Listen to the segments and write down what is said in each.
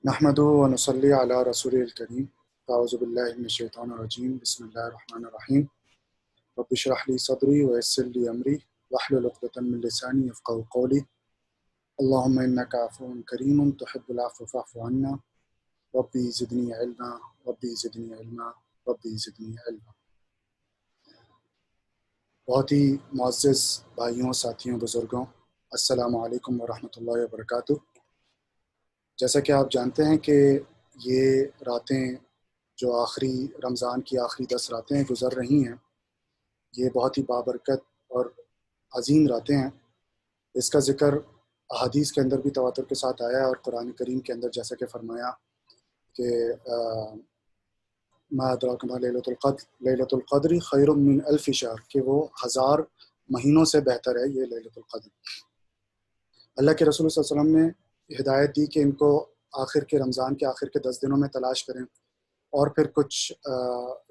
نحمدہ و نصلی علی رسول الکریم اعوذ باللہ من الشیطان الرجیم بسم اللہ الرحمن الرحیم رب اشرح لی صدری ویسر لی امری واحلل عقدۃ من لسانی یفقهوا قولی اللهم انک عفو کریم تحب العفو فاعف عنا ربی زدنی علما ربی زدنی علما ربی زدنی علما۔ بہت ہی معزز بھائیوں، ساتھیوں، بزرگوں، السلام علیکم ورحمۃ اللہ وبرکاتہ۔ جیسا کہ آپ جانتے ہیں کہ یہ راتیں جو آخری رمضان کی آخری 10 راتیں گزر رہی ہیں، یہ بہت ہی بابرکت اور عظیم راتیں ہیں۔ اس کا ذکر احادیث کے اندر بھی تواتر کے ساتھ آیا ہے، اور قرآن کریم کے اندر جیسا کہ فرمایا کہ ما ادراک ما لیلۃ القدر، لیلۃ القدر خیر من الف شہر، کہ وہ 1000 مہینوں سے بہتر ہے یہ لیلۃ القدر۔ اللہ کے رسول صلی اللہ علیہ وسلم نے ہدایت دی کہ ان کو آخر کے رمضان کے آخر کے 10 دنوں میں تلاش کریں، اور پھر کچھ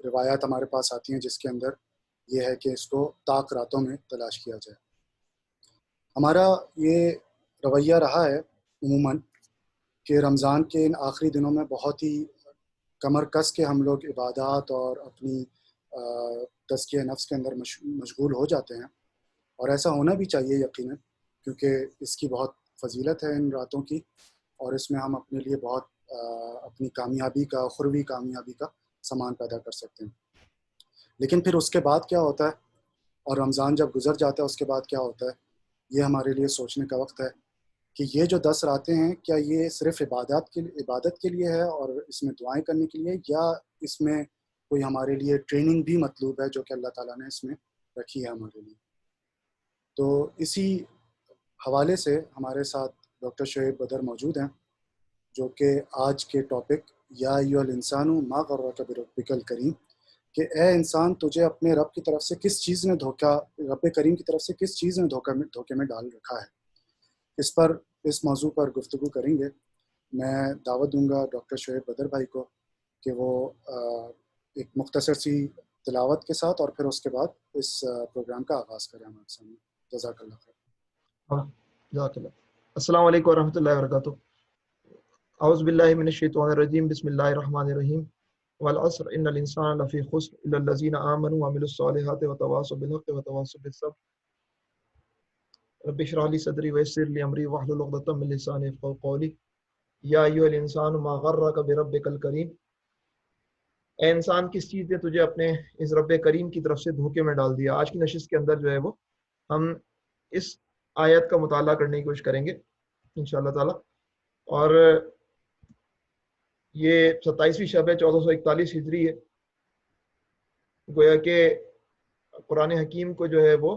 روایات ہمارے پاس آتی ہیں جس کے اندر یہ ہے کہ اس کو طاق راتوں میں تلاش کیا جائے۔ ہمارا یہ رویہ رہا ہے عموماً کہ رمضان کے ان آخری دنوں میں بہت ہی کمر کس کے ہم لوگ عبادات اور اپنی تزکیہ نفس کے اندر مشغول ہو جاتے ہیں، اور ایسا ہونا بھی چاہیے یقیناً، کیونکہ اس کی بہت فضیلت ہے ان راتوں کی، اور اس میں ہم اپنے لیے بہت اپنی کامیابی کا، اخروی کامیابی کا سامان پیدا کر سکتے ہیں۔ لیکن پھر اس کے بعد کیا ہوتا ہے، اور رمضان جب گزر جاتا ہے اس کے بعد کیا ہوتا ہے، یہ ہمارے لیے سوچنے کا وقت ہے کہ یہ جو 10 راتیں ہیں، کیا یہ صرف عبادت کے لیے ہے اور اس میں دعائیں کرنے کے لیے، یا اس میں کوئی ہمارے لیے ٹریننگ بھی مطلوب ہے جو کہ اللہ تعالیٰ نے اس میں رکھی ہے ہمارے لیے۔ تو اسی حوالے سے ہمارے ساتھ ڈاکٹر شعیب بدر موجود ہیں، جو کہ آج کے ٹاپک یا ایھا الانسان ما غرک بربک الکریم، کہ اے انسان تجھے اپنے رب کی طرف سے کس چیز نے رب کریم کی طرف سے کس چیز نے دھوکے میں ڈال رکھا ہے۔ اس موضوع پر گفتگو کریں گے۔ میں دعوت دوں گا ڈاکٹر شعیب بدر بھائی کو کہ وہ ایک مختصر سی تلاوت کے ساتھ، اور پھر اس کے بعد اس پروگرام کا آغاز کریں ہمارے سامنے۔ جزاک اللہ خیر۔ جزاک اللہ۔ السلام علیکم ورحمۃ اللہ وبرکاتہ۔ اعوذ باللہ من الشیطان الرجیم، بسم اللہ الرحمن الرحیم۔ والعصر ان الانسان لفی خسر الا الذین آمنوا وعملوا الصالحات وتواصوا بالحق وتواصوا بالصبر رب اشرح لی صدری ویسر لی امری واحلل عقدۃ من لسانی یفقهوا قولی یا ایھا الانسان ما غرک بربک الکریم۔ اے انسان کس چیز نے تجھے اپنے اس رب کریم کی طرف سے دھوکے میں ڈال دیا۔ آج کی نشست کے اندر جو ہے وہ ہم اس آیت کا مطالعہ کرنے کی کوشش کریں گے انشاءاللہ تعالی، اور یہ 27ویں شب ہے، 1441 ہجری ہے۔ گویا کہ قرآن حکیم کو جو ہے وہ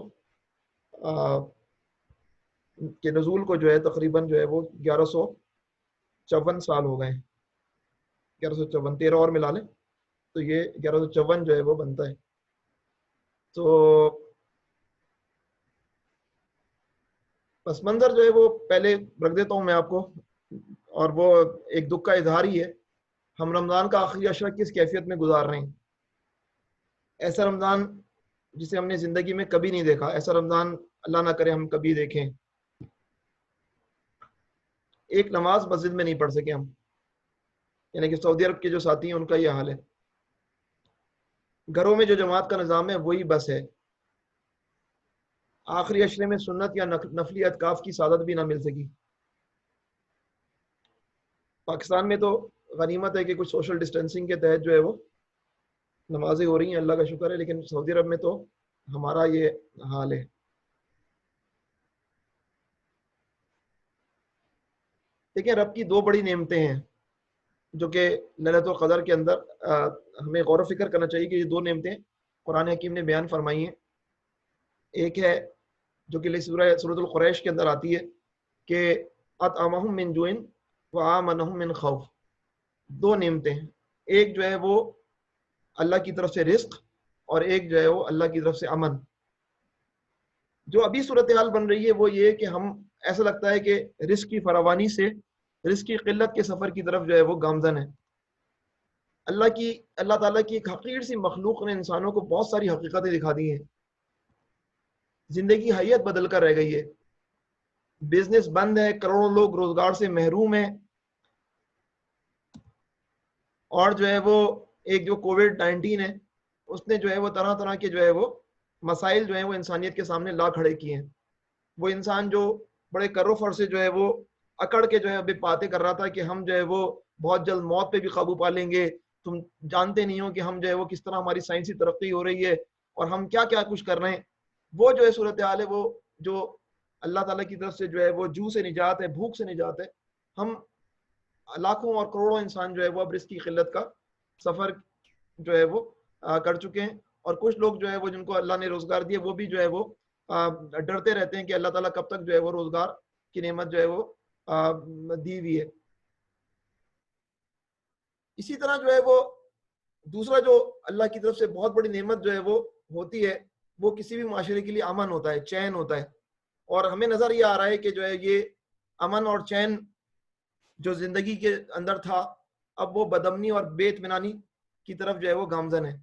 کے نزول کو جو ہے تقریباً جو ہے وہ 1154 سال ہو گئے ہیں۔ 1154، 13 اور ملا لیں تو یہ 1154 جو ہے وہ بنتا ہے۔ تو پس منظر جو ہے وہ پہلے رکھ دیتا ہوں میں آپ کو، اور وہ ایک دکھ کا اظہار ہی ہے۔ ہم رمضان کا آخری عشرہ کس کیفیت میں گزار رہے ہیں؟ ایسا رمضان جسے ہم نے زندگی میں کبھی نہیں دیکھا، ایسا رمضان اللہ نہ کرے ہم کبھی دیکھیں۔ ایک نماز مسجد میں نہیں پڑھ سکے ہم، یعنی کہ سعودی عرب کے جو ساتھی ہیں ان کا یہ حال ہے۔ گھروں میں جو جماعت کا نظام ہے وہی بس ہے۔ آخری عشرے میں سنت یا نفلی اعتکاف کی سعادت بھی نہ مل سکی۔ پاکستان میں تو غنیمت ہے کہ کچھ سوشل ڈسٹینسنگ کے تحت جو ہے وہ نمازیں ہو رہی ہیں، اللہ کا شکر ہے، لیکن سعودی عرب میں تو ہمارا یہ حال ہے۔ دیکھیں، رب کی دو بڑی نعمتیں ہیں جو کہ لیلۃ القدر کے اندر ہمیں غور و فکر کرنا چاہیے کہ یہ دو نعمتیں قرآن حکیم نے بیان فرمائی ہیں۔ ایک ہے جو کہ سورۃ القریش کے اندر آتی ہے کہ اطعمہم من جوع وآمنہم من خوف۔ دو نعمتیں ہیں، ایک جو ہے وہ اللہ کی طرف سے رزق، اور ایک جو ہے وہ اللہ کی طرف سے امن۔ جو ابھی صورتحال بن رہی ہے وہ یہ کہ ہم ایسا لگتا ہے کہ رزق کی فراوانی سے رزق کی قلت کے سفر کی طرف جو ہے وہ گامزن ہے۔ اللہ تعالیٰ کی ایک حقیر سی مخلوق نے انسانوں کو بہت ساری حقیقتیں دکھا دی ہیں۔ زندگی حیت بدل کر رہ گئی ہے، بزنس بند ہے، کروڑوں لوگ روزگار سے محروم ہیں، اور جو ہے وہ ایک جو کووڈ-19 ہے اس نے جو ہے وہ طرح طرح کے جو ہے وہ مسائل جو ہیں وہ انسانیت کے سامنے لا کھڑے کیے ہیں. وہ انسان جو بڑے کرو فر سے جو ہے وہ اکڑ کے جو ہے ابھی باتیں کر رہا تھا کہ ہم جو ہے وہ بہت جلد موت پہ بھی قابو پا لیں گے, تم جانتے نہیں ہو کہ ہم جو ہے وہ کس طرح ہماری سائنسی ترقی ہو رہی ہے اور ہم کیا کیا کچھ کر رہے ہیں. وہ جو ہے صورتحال ہے, وہ جو اللہ تعالیٰ کی طرف سے جو ہے وہ جو سے نجات ہے, بھوک سے نجات ہے. ہم لاکھوں اور کروڑوں انسان جو ہے وہ اب رزق کی قلت کا سفر جو ہے وہ کر چکے ہیں, اور کچھ لوگ جو ہے وہ جن کو اللہ نے روزگار دیا وہ بھی جو ہے وہ ڈرتے رہتے ہیں کہ اللہ تعالیٰ کب تک جو ہے وہ روزگار کی نعمت جو ہے وہ دی ہوئی ہے. اسی طرح جو ہے وہ دوسرا جو اللہ کی طرف سے بہت بڑی نعمت جو ہے وہ ہوتی ہے, وہ کسی بھی معاشرے کے لیے امن ہوتا ہے, چین ہوتا ہے. اور ہمیں نظر یہ آ رہا ہے کہ جو ہے یہ امن اور چین جو زندگی کے اندر تھا اب وہ بدامنی اور بے اطمینانی کی طرف جو ہے وہ گامزن ہے.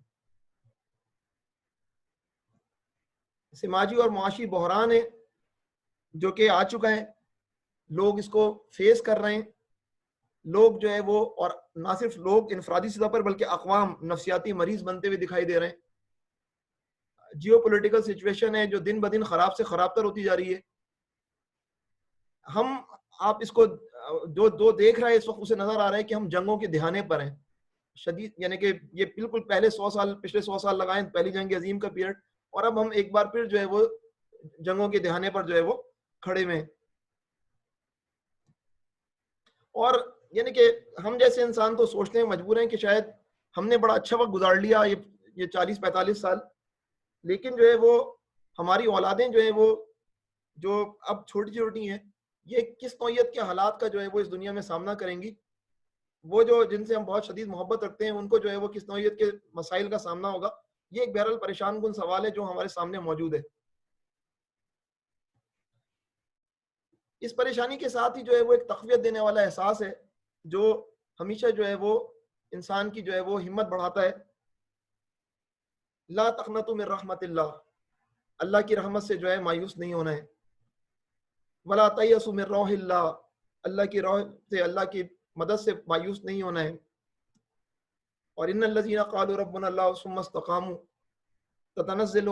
سماجی اور معاشی بحران ہے جو کہ آ چکا ہے, لوگ اس کو فیس کر رہے ہیں. لوگ جو ہے وہ, اور نہ صرف لوگ انفرادی سطح پر بلکہ اقوام نفسیاتی مریض بنتے ہوئے دکھائی دے رہے ہیں. جیو پولیٹیکل سچویشن ہے جو دن بدن خراب سے خراب تر ہوتی جا رہی ہے. آپ اس کو جو دیکھ رہے ہیں اس وقت اسے نظر آ رہا ہے کہ ہم جنگوں کے دہانے پر ہیں شدید, یعنی کہ یہ بالکل پچھلے 100 سال لگائیں پہلی جنگ عظیم کا پیریڈ, اور اب ہم ایک بار پھر جو ہے وہ جنگوں کے دہانے پر جو ہے وہ کھڑے ہوئے ہیں. اور یعنی کہ ہم جیسے انسان تو سوچتے ہیں مجبور ہیں کہ شاید ہم نے بڑا اچھا وقت گزار لیا یہ 40-45 سال, لیکن جو ہے وہ ہماری اولادیں جو ہیں وہ جو اب چھوٹی چھوٹی ہیں یہ کس نوعیت کے حالات کا جو ہے وہ اس دنیا میں سامنا کریں گی. وہ جو جن سے ہم بہت شدید محبت رکھتے ہیں ان کو جو ہے وہ کس نوعیت کے مسائل کا سامنا ہوگا. یہ ایک بہرحال پریشان کن سوال ہے جو ہمارے سامنے موجود ہے. اس پریشانی کے ساتھ ہی جو ہے وہ ایک تقویت دینے والا احساس ہے جو ہمیشہ جو ہے وہ انسان کی جو ہے وہ ہمت بڑھاتا ہے. لا تقنطوا من رحمت اللہ, اللہ کی رحمت سے جو ہے مایوس نہیں ہونا ہے. ولا تیأسوا من روح اللہ, اللہ کی روح سے, اللہ کی مدد سے مایوس نہیں ہونا ہے. اور ان الذین قالوا ربنا اللہ ثم استقاموا تتنزل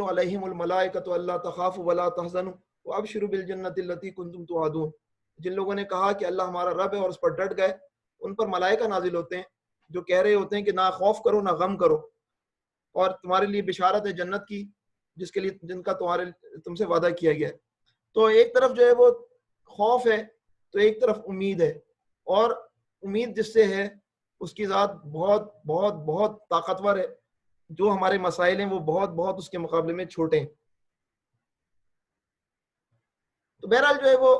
علیہم الملائکۃ الا تخافوا ولا تحزنوا وابشروا بالجنۃ التي کنتم توعدون. جن لوگوں نے کہا کہ اللہ ہمارا رب ہے اور اس پر ڈٹ گئے, ان پر ملائکہ نازل ہوتے ہیں جو کہہ رہے ہوتے ہیں کہ نہ خوف کرو نہ غم کرو, اور تمہارے لیے بشارت ہے جنت کی جن کا تم سے وعدہ کیا گیا ہے. تو ایک طرف جو ہے وہ خوف ہے تو ایک طرف امید ہے, اور امید جس سے ہے اس کی ذات بہت بہت بہت طاقتور ہے. جو ہمارے مسائل ہیں وہ بہت بہت اس کے مقابلے میں چھوٹے ہیں. تو بہرحال جو ہے وہ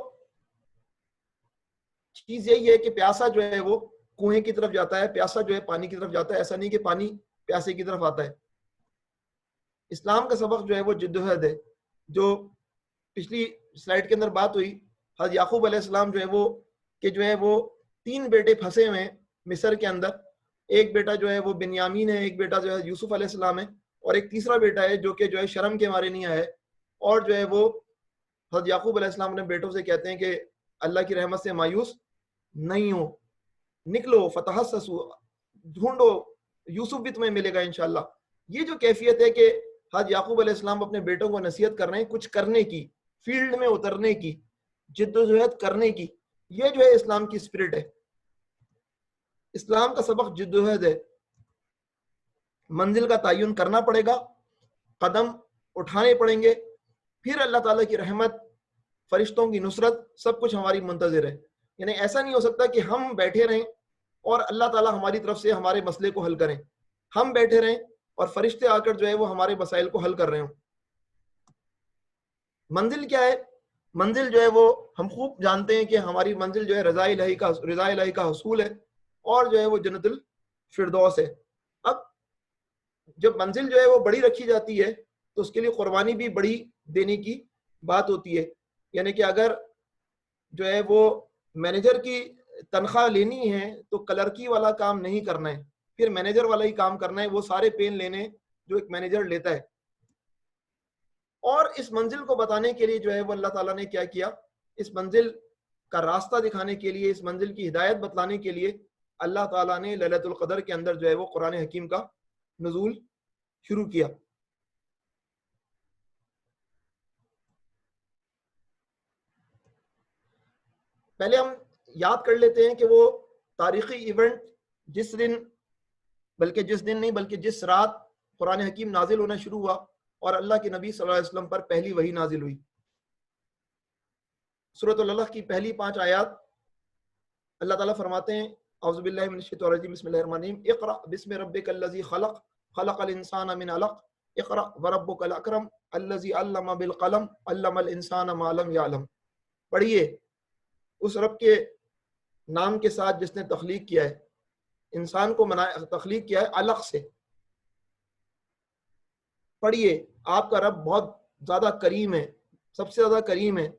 چیز یہی ہے کہ پیاسا جو ہے وہ کنویں کی طرف جاتا ہے, پیاسا جو ہے پانی کی طرف جاتا ہے. ایسا نہیں کہ پانی پیاسے کی طرف آتا ہے. اسلام کا سبق جو ہے وہ جدوجہد ہے. جو پچھلی سلائیڈ کے اندر بات ہوئی, حضرت یعقوب علیہ السلام جو ہے وہ 3 بیٹے پھنسے ہوئے ہیں مصر کے اندر. ایک بیٹا جو ہے وہ بنیامین ہے, ایک بیٹا جو ہے یوسف علیہ السلام ہے, اور ایک تیسرا بیٹا ہے جو کہ جو ہے شرم کے مارے نہیں آئے. اور جو ہے وہ حضرت یعقوب علیہ السلام اپنے بیٹوں سے کہتے ہیں کہ اللہ کی رحمت سے مایوس نہیں ہو, نکلو فتحسسوا, ڈھونڈو, یوسف بھی تمہیں ملے گا انشاءاللہ. یہ جو کیفیت ہے کہ حضرت یعقوب علیہ السلام اپنے بیٹوں کو نصیحت کر رہے ہیں کچھ کرنے کی, فیلڈ میں اترنے کی, جدوجہد کرنے کی, یہ جو ہے اسلام کی اسپرٹ ہے. اسلام کا سبق جدوجہد ہے. منزل کا تعین کرنا پڑے گا, قدم اٹھانے پڑیں گے, پھر اللہ تعالیٰ کی رحمت, فرشتوں کی نصرت, سب کچھ ہماری منتظر ہے. یعنی ایسا نہیں ہو سکتا کہ ہم بیٹھے رہیں اور اللہ تعالیٰ ہماری طرف سے ہمارے مسئلے کو حل کریں. ہم بیٹھے رہیں اور فرشتے آ کر جو ہے وہ ہمارے مسائل کو حل کر رہے ہوں. منزل کیا ہے؟ منزل جو ہے وہ ہم خوب جانتے ہیں کہ ہماری منزل جو ہے رضا الہی کا حصول ہے, اور جو ہے وہ جنت الفردوس ہے. اب جب منزل جو ہے وہ بڑی رکھی جاتی ہے تو اس کے لیے قربانی بھی بڑی دینے کی بات ہوتی ہے. یعنی کہ اگر جو ہے وہ مینیجر کی تنخواہ لینی ہے تو کلرکی والا کام نہیں کرنا ہے, پھر مینیجر والا ہی کام کرنا ہے, وہ سارے پین لینے جو ایک مینیجر لیتا ہے. اور اس منزل کو بتانے کے لیے جو ہے وہ اللہ تعالیٰ نے کیا کیا, اس منزل کا راستہ دکھانے کے لیے, اس منزل کی ہدایت بتلانے کے لیے اللہ تعالیٰ نے لیلۃ القدر کے اندر جو ہے وہ قرآن حکیم کا نزول شروع کیا. پہلے ہم یاد کر لیتے ہیں کہ وہ تاریخی ایونٹ جس دن نہیں بلکہ جس رات قرآن حکیم نازل ہونا شروع ہوا اور اللہ کے نبی صلی اللہ علیہ وسلم پر پہلی وحی نازل ہوئی. سورۃ العلق کی پہلی 5 آیات اللہ تعالیٰ فرماتے ہیں اعوذ باللہ من الشیطان الرجیم بسم اللہ الرحمن الرحیم اقرأ بسم ربک الذی خلق خلق الانسان من علق اقرأ وربک الاکرم الذی علم بالقلم علم الانسان ما لم یعلم. پڑھیے اس رب کے نام کے ساتھ جس نے تخلیق کیا ہے، انسان کو تخلیق کیا ہے علق سے. پڑھیے آپ کا رب بہت زیادہ کریم ہے، سب سے زیادہ کریم ہے،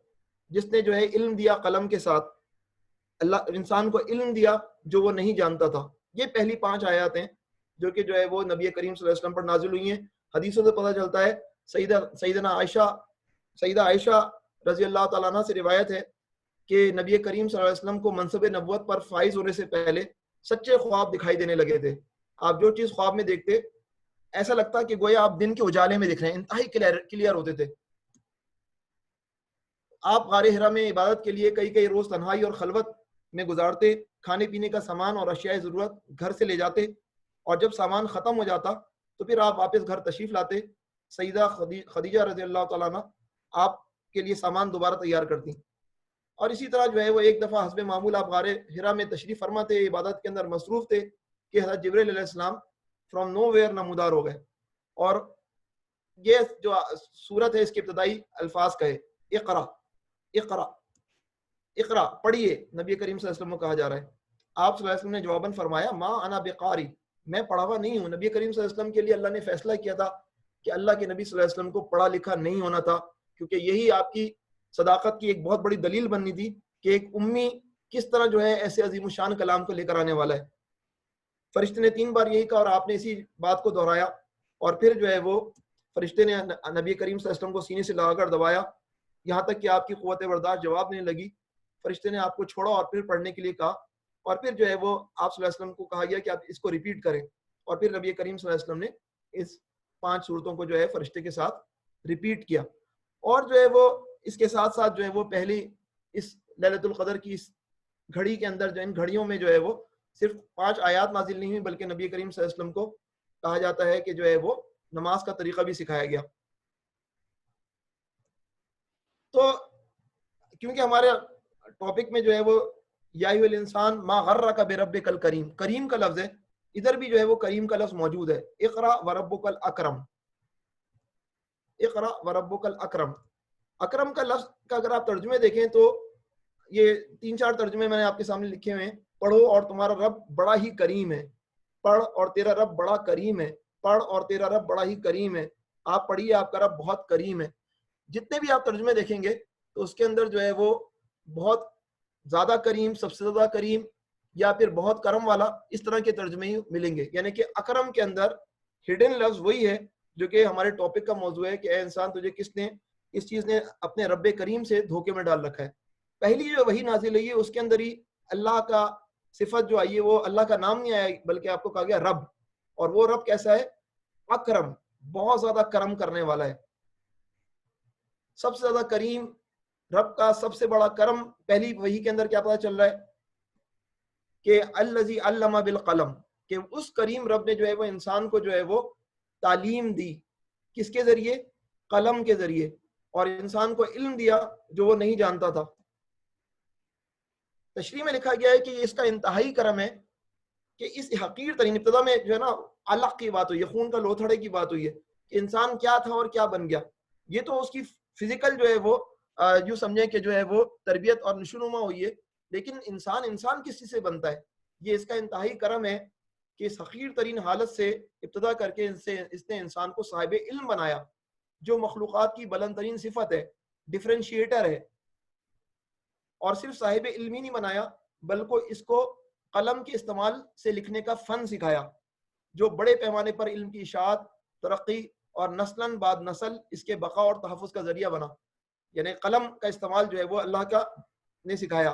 جس نے جو ہے علم دیا قلم کے ساتھ. اللہ انسان کو علم دیا جو وہ نہیں جانتا تھا. یہ پہلی 5 آیات ہیں جو کہ جو ہے وہ نبی کریم صلی اللہ علیہ وسلم پر نازل ہوئی ہیں. حدیثوں سے پتہ چلتا ہے، سیدہ عائشہ رضی اللہ تعالیٰ عنہ سے روایت ہے کہ نبی کریم صلی اللہ علیہ وسلم کو منصب نبوت پر فائز ہونے سے پہلے سچے خواب دکھائی دینے لگے تھے. آپ جو چیز خواب میں دیکھتے ایسا لگتا کہ گویا آپ دن کے اجالے میں دکھ رہے ہیں، انتہائی کلیئر ہوتے تھے. آپ غار حرا میں عبادت کے لیے کئی روز تنہائی اور خلوت میں گزارتے، کھانے پینے کا سامان اور اشیاء ضرورت گھر سے لے جاتے، اور جب سامان ختم ہو جاتا تو پھر آپ واپس گھر تشریف لاتے. سیدہ خدیجہ رضی اللہ تعالیٰ عنہ آپ کے لیے سامان دوبارہ تیار کرتی. اور اسی طرح جو ہے وہ ایک دفعہ حسب معمول آپ غار حرا میں تشریف فرما تھے، عبادت کے اندر مصروف تھے کہ حضرت جبرائیل علیہ السلام فرام نو ویئر نمودار ہو گئے. اور یہ جو سورت ہے اس کے ابتدائی الفاظ کا ہے اقرا اقرا اقرا، پڑھیے نبی کریم صلی اللہ علیہ وسلم کو کہا جا رہا ہے. آپ صلی اللہ علیہ وسلم نے جواباً فرمایا ما انا بقاری، میں پڑھا ہوا نہیں ہوں. نبی کریم صلی اللہ علیہ وسلم کے لیے اللہ نے فیصلہ کیا تھا کہ اللہ کے نبی صلی اللہ علیہ وسلم کو پڑھا لکھا نہیں ہونا تھا، کیونکہ یہی آپ کی صداقت کی ایک بہت بڑی دلیل بننی تھی کہ ایک امی کس طرح جو ہے ایسے عظیم الشان کلام کو لے کر آنے والا ہے. فرشتے نے 3 بار یہی کہا اور آپ نے اسی بات کو دہرایا، اور پھر جو ہے وہ فرشتے نے نبی کریم صلی اللہ علیہ وسلم کو سینے سے لگا کر دبایا یہاں تک کہ آپ کی قوت برداشت جواب نہیں لگی. فرشتے نے آپ کو چھوڑا اور پھر پڑھنے کے لیے کہا، اور پھر جو ہے وہ آپ صلی اللہ علیہ وسلم کو کہا گیا کہ آپ اس کو ریپیٹ کریں، اور پھر نبی کریم صلی اللہ علیہ وسلم نے اس 5 صورتوں کو جو ہے فرشتے کے ساتھ ریپیٹ کیا. اور جو ہے وہ اس کے ساتھ ساتھ جو ہے وہ پہلی اس لیلۃ القدر کی اس گھڑی کے اندر جو ان گھڑیوں میں جو ہے وہ صرف 5 آیات نازل نہیں ہوئی، بلکہ نبی کریم صلی اللہ علیہ وسلم کو کہا جاتا ہے کہ جو ہے وہ نماز کا طریقہ بھی سکھایا گیا. تو کیونکہ ہمارے ٹاپک میں جو ہے وہ یا ایھا الانسان ما غرک بربک الکریم، کریم کا لفظ ہے، ادھر بھی جو ہے وہ کریم کا لفظ موجود ہے. اقرا وربک الاکرم، اقرا وربک الاکرم. اکرم کا لفظ کا اگر آپ ترجمے دیکھیں تو یہ 3-4 ترجمے میں نے آپ کے سامنے لکھے ہوئے ہیں. پڑھو اور تمہارا رب بڑا ہی کریم ہے، پڑھ اور تیرا رب بڑا کریم ہے، پڑھ اور تیرا رب بڑا ہی کریم ہے. آپ پڑھیے آپ کا رب بہت کریم ہے. جتنے بھی آپ ترجمے دیکھیں گے تو اس کے اندر جو ہے وہ بہت زیادہ کریم، سب سے زیادہ کریم، یا پھر بہت کرم والا، اس طرح کے ترجمے ہی ملیں گے. یعنی کہ اکرم کے اندر ہڈن لفظ وہی ہے جو کہ ہمارے ٹاپک کا موضوع ہے کہ اے انسان تجھے کس نے اس چیز نے اپنے رب کریم سے دھوکے میں ڈال رکھا ہے. پہلی جو وہی نازل ہوئی ہے اس کے اندر ہی اللہ کا صفت جو آئی ہے وہ اللہ کا نام نہیں آیا بلکہ آپ کو کہا گیا رب. اور وہ رب کیسا ہے؟ اکرم، بہت زیادہ کرم کرنے والا ہے، سب سے زیادہ کریم. رب کا سب سے بڑا کرم پہلی وحی کے اندر کیا پتہ چل رہا ہے کہ الذی علم بالقلم، کہ اس کریم رب نے جو ہے وہ انسان کو جو ہے وہ تعلیم دی. کس کے ذریعے؟ قلم کے ذریعے. اور انسان کو علم دیا جو وہ نہیں جانتا تھا. تشریح میں لکھا گیا ہے کہ اس کا انتہائی کرم ہے کہ اس حقیر ترین، ابتدا میں جو ہے نا علق کی بات ہوئی ہے، خون کا لوتھڑے کی بات ہوئی ہے کہ انسان کیا تھا اور کیا بن گیا. یہ تو اس کی فزیکل جو ہے وہ یوں سمجھیں کہ جو ہے وہ تربیت اور نشوونما ہوئی ہے، لیکن انسان کس چیز سے بنتا ہے؟ یہ اس کا انتہائی کرم ہے کہ اس حقیر ترین حالت سے ابتدا کر کے اس نے انسان کو صاحب علم بنایا، جو مخلوقات کی بلند ترین صفت ہے، ڈیفرینشیٹر ہے. اور صرف صاحب علم ہی نہیں بنایا بلکہ اس کو قلم کے استعمال سے لکھنے کا فن سکھایا، جو بڑے پیمانے پر علم کی اشاعت، ترقی اور نسلاً بعد نسل اس کے بقا اور تحفظ کا ذریعہ بنا. یعنی قلم کا استعمال جو ہے وہ اللہ کا نے سکھایا.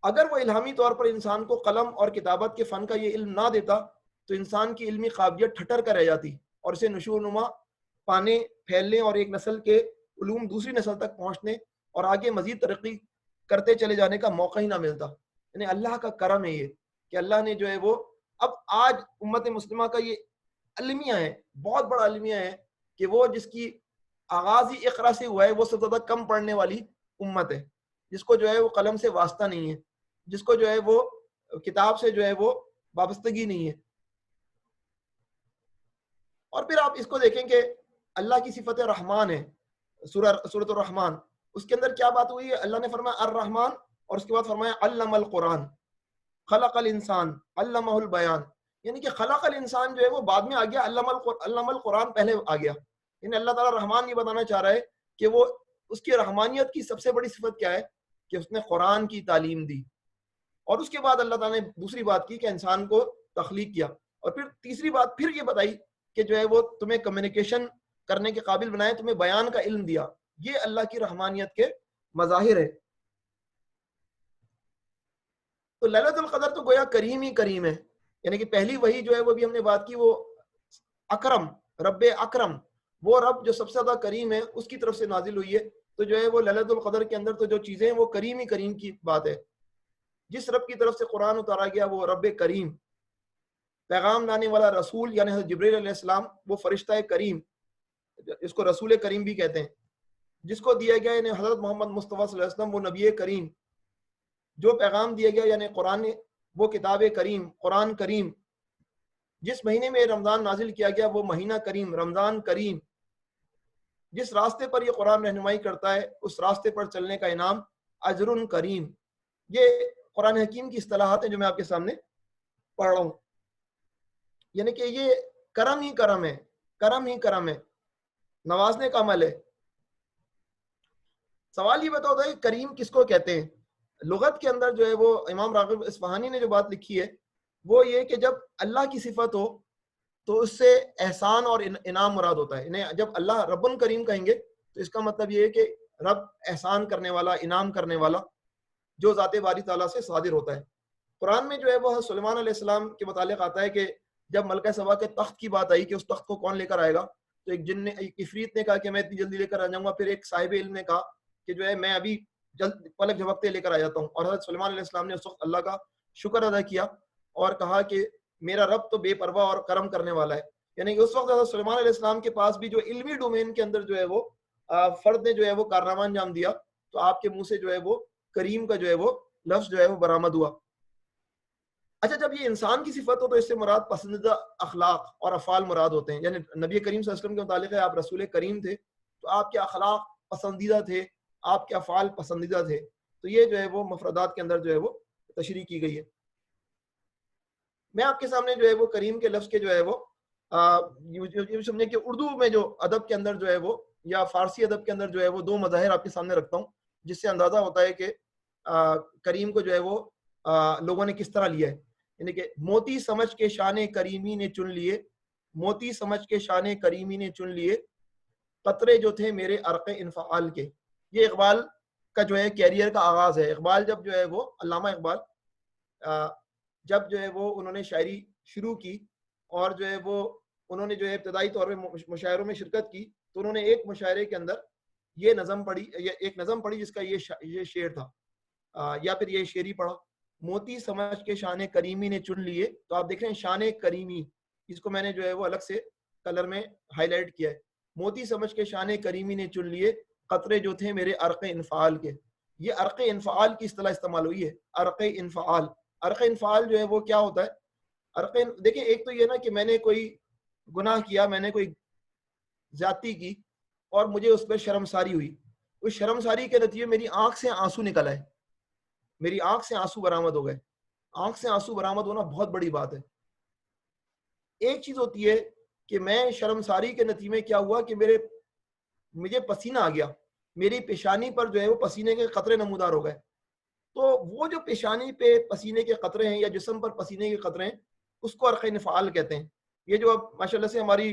اگر وہ الہامی طور پر انسان کو قلم اور کتابت کے فن کا یہ علم نہ دیتا تو انسان کی علمی قابلیت ٹھٹر کر رہ جاتی اور اسے نشو و نما پانے، پھیلنے اور ایک نسل کے علوم دوسری نسل تک پہنچنے اور آگے مزید ترقی کرتے چلے جانے کا موقع ہی نہ ملتا۔ یعنی اللہ کا کرم ہے یہ کہ اللہ نے جو ہے وہ اب آج امت مسلمہ کا یہ المیہ ہے، بہت بڑا المیہ ہے کہ وہ جس کی آغاز ہی اقرا سے ہوا ہے، وہ سب سے زیادہ کم پڑھنے والی امت ہے، جس کو جو ہے وہ قلم سے واسطہ نہیں ہے، جس کو جو ہے وہ کتاب سے جو ہے وہ وابستگی نہیں ہے۔ اور پھر آپ اس کو دیکھیں کہ اللہ کی صفت رحمان ہے، سورۃ الرحمن، اس کے اندر کیا بات ہوئی ہے؟ اللہ نے فرمایا الرحمن اور اس کے بعد فرمایا علم القرآن، خلق الانسان علمہ البیان، یعنی کہ خلق الانسان جو ہے وہ بعد میں آ گیا، علم القرآن پہلے آ گیا۔ یعنی اللہ تعالیٰ رحمان یہ بتانا چاہ رہا ہے کہ وہ اس کی رحمانیت کی سب سے بڑی صفت کیا ہے کہ اس نے قرآن کی تعلیم دی، اور اس کے بعد اللہ تعالیٰ نے دوسری بات کی کہ انسان کو تخلیق کیا، اور پھر تیسری بات پھر یہ بتائی کہ جو ہے وہ تمہیں کمیونیکیشن کرنے کے قابل بنائے، تمہیں بیان کا علم دیا۔ یہ اللہ کی رحمانیت کے مظاہر ہے۔ تو لیلۃ القدر تو گویا کریم ہی کریم ہے، یعنی کہ پہلی وہی جو ہے وہ بھی ہم نے بات کی، وہ اکرم، رب اکرم، وہ رب جو سب سے زیادہ کریم ہے اس کی طرف سے نازل ہوئی ہے۔ تو جو ہے وہ لیلۃ القدر کے اندر تو جو چیزیں ہیں وہ کریم ہی کریم کی بات ہے۔ جس رب کی طرف سے قرآن اتارا گیا وہ رب کریم، پیغام لانے والا رسول یعنی حضرت جبریل علیہ السلام وہ فرشتہ کریم، اس کو رسول کریم بھی کہتے ہیں، جس کو دیا گیا یعنی حضرت محمد مصطفیٰ صلی اللہ علیہ وسلم وہ نبی کریم، جو پیغام دیا گیا یعنی قرآن وہ کتاب کریم، قرآن کریم، جس مہینے میں رمضان نازل کیا گیا وہ مہینہ کریم، رمضان کریم، جس راستے پر یہ قرآن رہنمائی کرتا ہے اس راستے پر چلنے کا انعام اجر کریم۔ یہ قرآن حکیم کی اصطلاحات ہیں جو میں آپ کے سامنے پڑھ رہا ہوں، یعنی کہ یہ کرم ہی کرم ہے، کرم ہی کرم ہے، نوازنے کا عمل ہے۔ سوال یہ بتاؤ کہ کریم کس کو کہتے ہیں؟ لغت کے اندر جو ہے وہ امام راغب اصفہانی نے جو بات لکھی ہے وہ یہ کہ جب اللہ کی صفت ہو تو اس سے احسان اور انعام مراد ہوتا ہے۔ انہیں جب اللہ رب کریم کہیں گے تو اس کا مطلب یہ ہے کہ رب احسان کرنے والا، انعام کرنے والا، جو ذات باری تعالیٰ سے صادر ہوتا ہے۔ قرآن میں جو ہے وہ سلیمان علیہ السلام کے متعلق آتا ہے کہ جب ملکہ سبا کے تخت کی بات آئی کہ اس تخت کو کون لے کر آئے گا، تو ایک جن نے، ایک عفریت نے کہا کہ میں اتنی جلدی لے کر آ جاؤں گا، پھر ایک صاحب علم نے کہا کہ جو ہے میں ابھی جلد پلک جھپکتے لے کر آ جاتا ہوں، اور حضرت سلیمان علیہ السلام نے اس وقت اللہ کا شکر ادا کیا اور کہا کہ میرا رب تو بے پرواہ اور کرم کرنے والا ہے۔ یعنی کہ اس وقت حضرت سلیمان علیہ السلام کے پاس بھی جو علمی ڈومین کے اندر جو ہے وہ فرد نے جو ہے وہ کارنامہ انجام دیا، تو آپ کے منہ سے جو ہے وہ کریم کا جو ہے وہ لفظ جو ہے وہ برآمد ہوا۔ اچھا، جب یہ انسان کی صفت ہو تو اس سے مراد پسندیدہ اخلاق اور افعال مراد ہوتے ہیں۔ یعنی نبی کریم صلی اللہ علیہ وسلم کے متعلق ہے آپ رسول کریم تھے تو آپ کے اخلاق پسندیدہ تھے، آپ کے افعال پسندیدہ تھے، تو یہ جو ہے وہ مفردات کے اندر جو ہے وہ تشریح کی گئی ہے۔ میں آپ کے سامنے جو ہے وہ کریم کے لفظ کے جو ہے وہ یہ سمجھیں کہ اردو میں جو ادب کے اندر جو ہے وہ یا فارسی ادب کے اندر جو ہے وہ دو مظاہر آپ کے سامنے رکھتا ہوں، جس سے اندازہ ہوتا ہے کہ کریم کو جو ہے وہ لوگوں نے کس طرح لیا ہے۔ یعنی کہ موتی سمجھ کے شان کریمی نے چن لیے، موتی سمجھ کے شان کریمی نے چن لیے، قطرے جو تھے میرے عرق انفعال کے۔ یہ اقبال کا جو ہے کیریئر کا آغاز ہے۔ اقبال جب جو ہے وہ علامہ اقبال جب جو ہے وہ انہوں نے شاعری شروع کی اور جو ہے وہ انہوں نے جو ہے ابتدائی طور پہ مشاعروں میں شرکت کی، تو انہوں نے ایک مشاعرے کے اندر یہ نظم پڑھی، ایک نظم پڑھی جس کا یہ شعر تھا یا پھر یہ شعری پڑھا، موتی سمجھ کے شان کریمی نے چن لیے۔ تو آپ دیکھ رہے ہیں شان کریمی، اس کو میں نے جو ہے وہ الگ سے کلر میں ہائی لائٹ کیا ہے۔ موتی سمجھ کے شان کریمی نے چن لیے، قطرے جو تھے میرے عرق انفعال کے۔ یہ عرق انفعال کی اصطلاح استعمال ہوئی ہے، عرق انفعال۔ عرق انفعال جو ہے وہ کیا ہوتا ہے؟ دیکھیں ایک تو یہ نا کہ میں نے کوئی گناہ کیا، میں نے کوئی زیادتی کی اور مجھے اس پہ شرمساری ہوئی، اس شرمساری کے نتیجے میری آنکھ سے آنسو نکل آئے، میری آنکھ سے آنسو برآمد ہو گئے۔ آنکھ سے آنسو برآمد ہونا بہت بڑی بات ہے۔ ایک چیز ہوتی ہے کہ میں شرمساری کے نتیجے میں کیا ہوا کہ مجھے پسینہ آ گیا، میری پیشانی پر جو ہے وہ پسینے کے قطرے نمودار ہو گئے۔ تو وہ جو پیشانی پہ پسینے کے قطرے ہیں یا جسم پر پسینے کے قطرے ہیں اس کو عرق انفعال کہتے ہیں۔ یہ جو اب ماشاءاللہ سے ہماری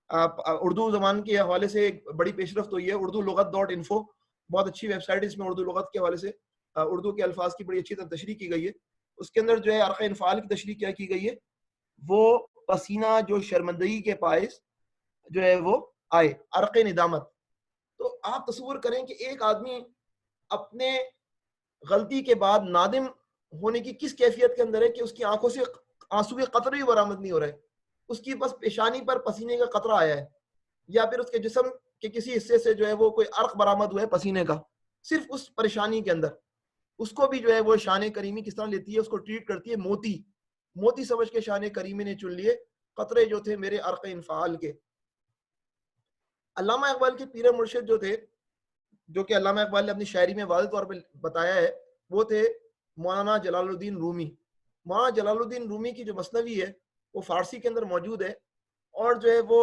اردو زبان کے حوالے سے ایک بڑی پیش رفت ہوئی ہے، اردو لغت .info بہت اچھی ویب سائٹ ہے، اس میں اردو لغت کے حوالے سے اردو کے الفاظ کی بڑی اچھی طرح تشریح کی گئی ہے. اس کے اندر جو ہے عرق انفعال کی تشریح کیا کی گئی ہے؟ وہ پسینہ جو شرمندگی کے باعث جو ہے وہ آئے، عرق ندامت. تو آپ تصور کریں کہ ایک آدمی اپنے غلطی کے بعد نادم ہونے کی کس کیفیت کے اندر ہے کہ اس کی آنکھوں سے آنسو کے قطرے بھی برآمد نہیں ہو رہے، اس کی بس پیشانی پر پسینے کا قطرہ آیا ہے، یا پھر اس کے جسم کے کسی حصے سے جو ہے وہ کوئی عرق برآمد ہوا ہے پسینے کا، صرف اس پریشانی کے اندر. اس کو بھی جو ہے وہ شان کریمی کس طرح لیتی ہے، اس کو ٹریٹ کرتی ہے موتی. موتی سمجھ کے شان کریمی نے چن لیے قطرے جو تھے میرے عرق انفعال کے. علامہ اقبال کے پیر مرشد جو تھے، جو کہ علامہ اقبال نے اپنی شاعری میں واضح طور پہ بتایا ہے، وہ تھے مولانا جلال الدین رومی. مولانا جلال الدین رومی کی جو مثنوی ہے وہ فارسی کے اندر موجود ہے، اور جو ہے وہ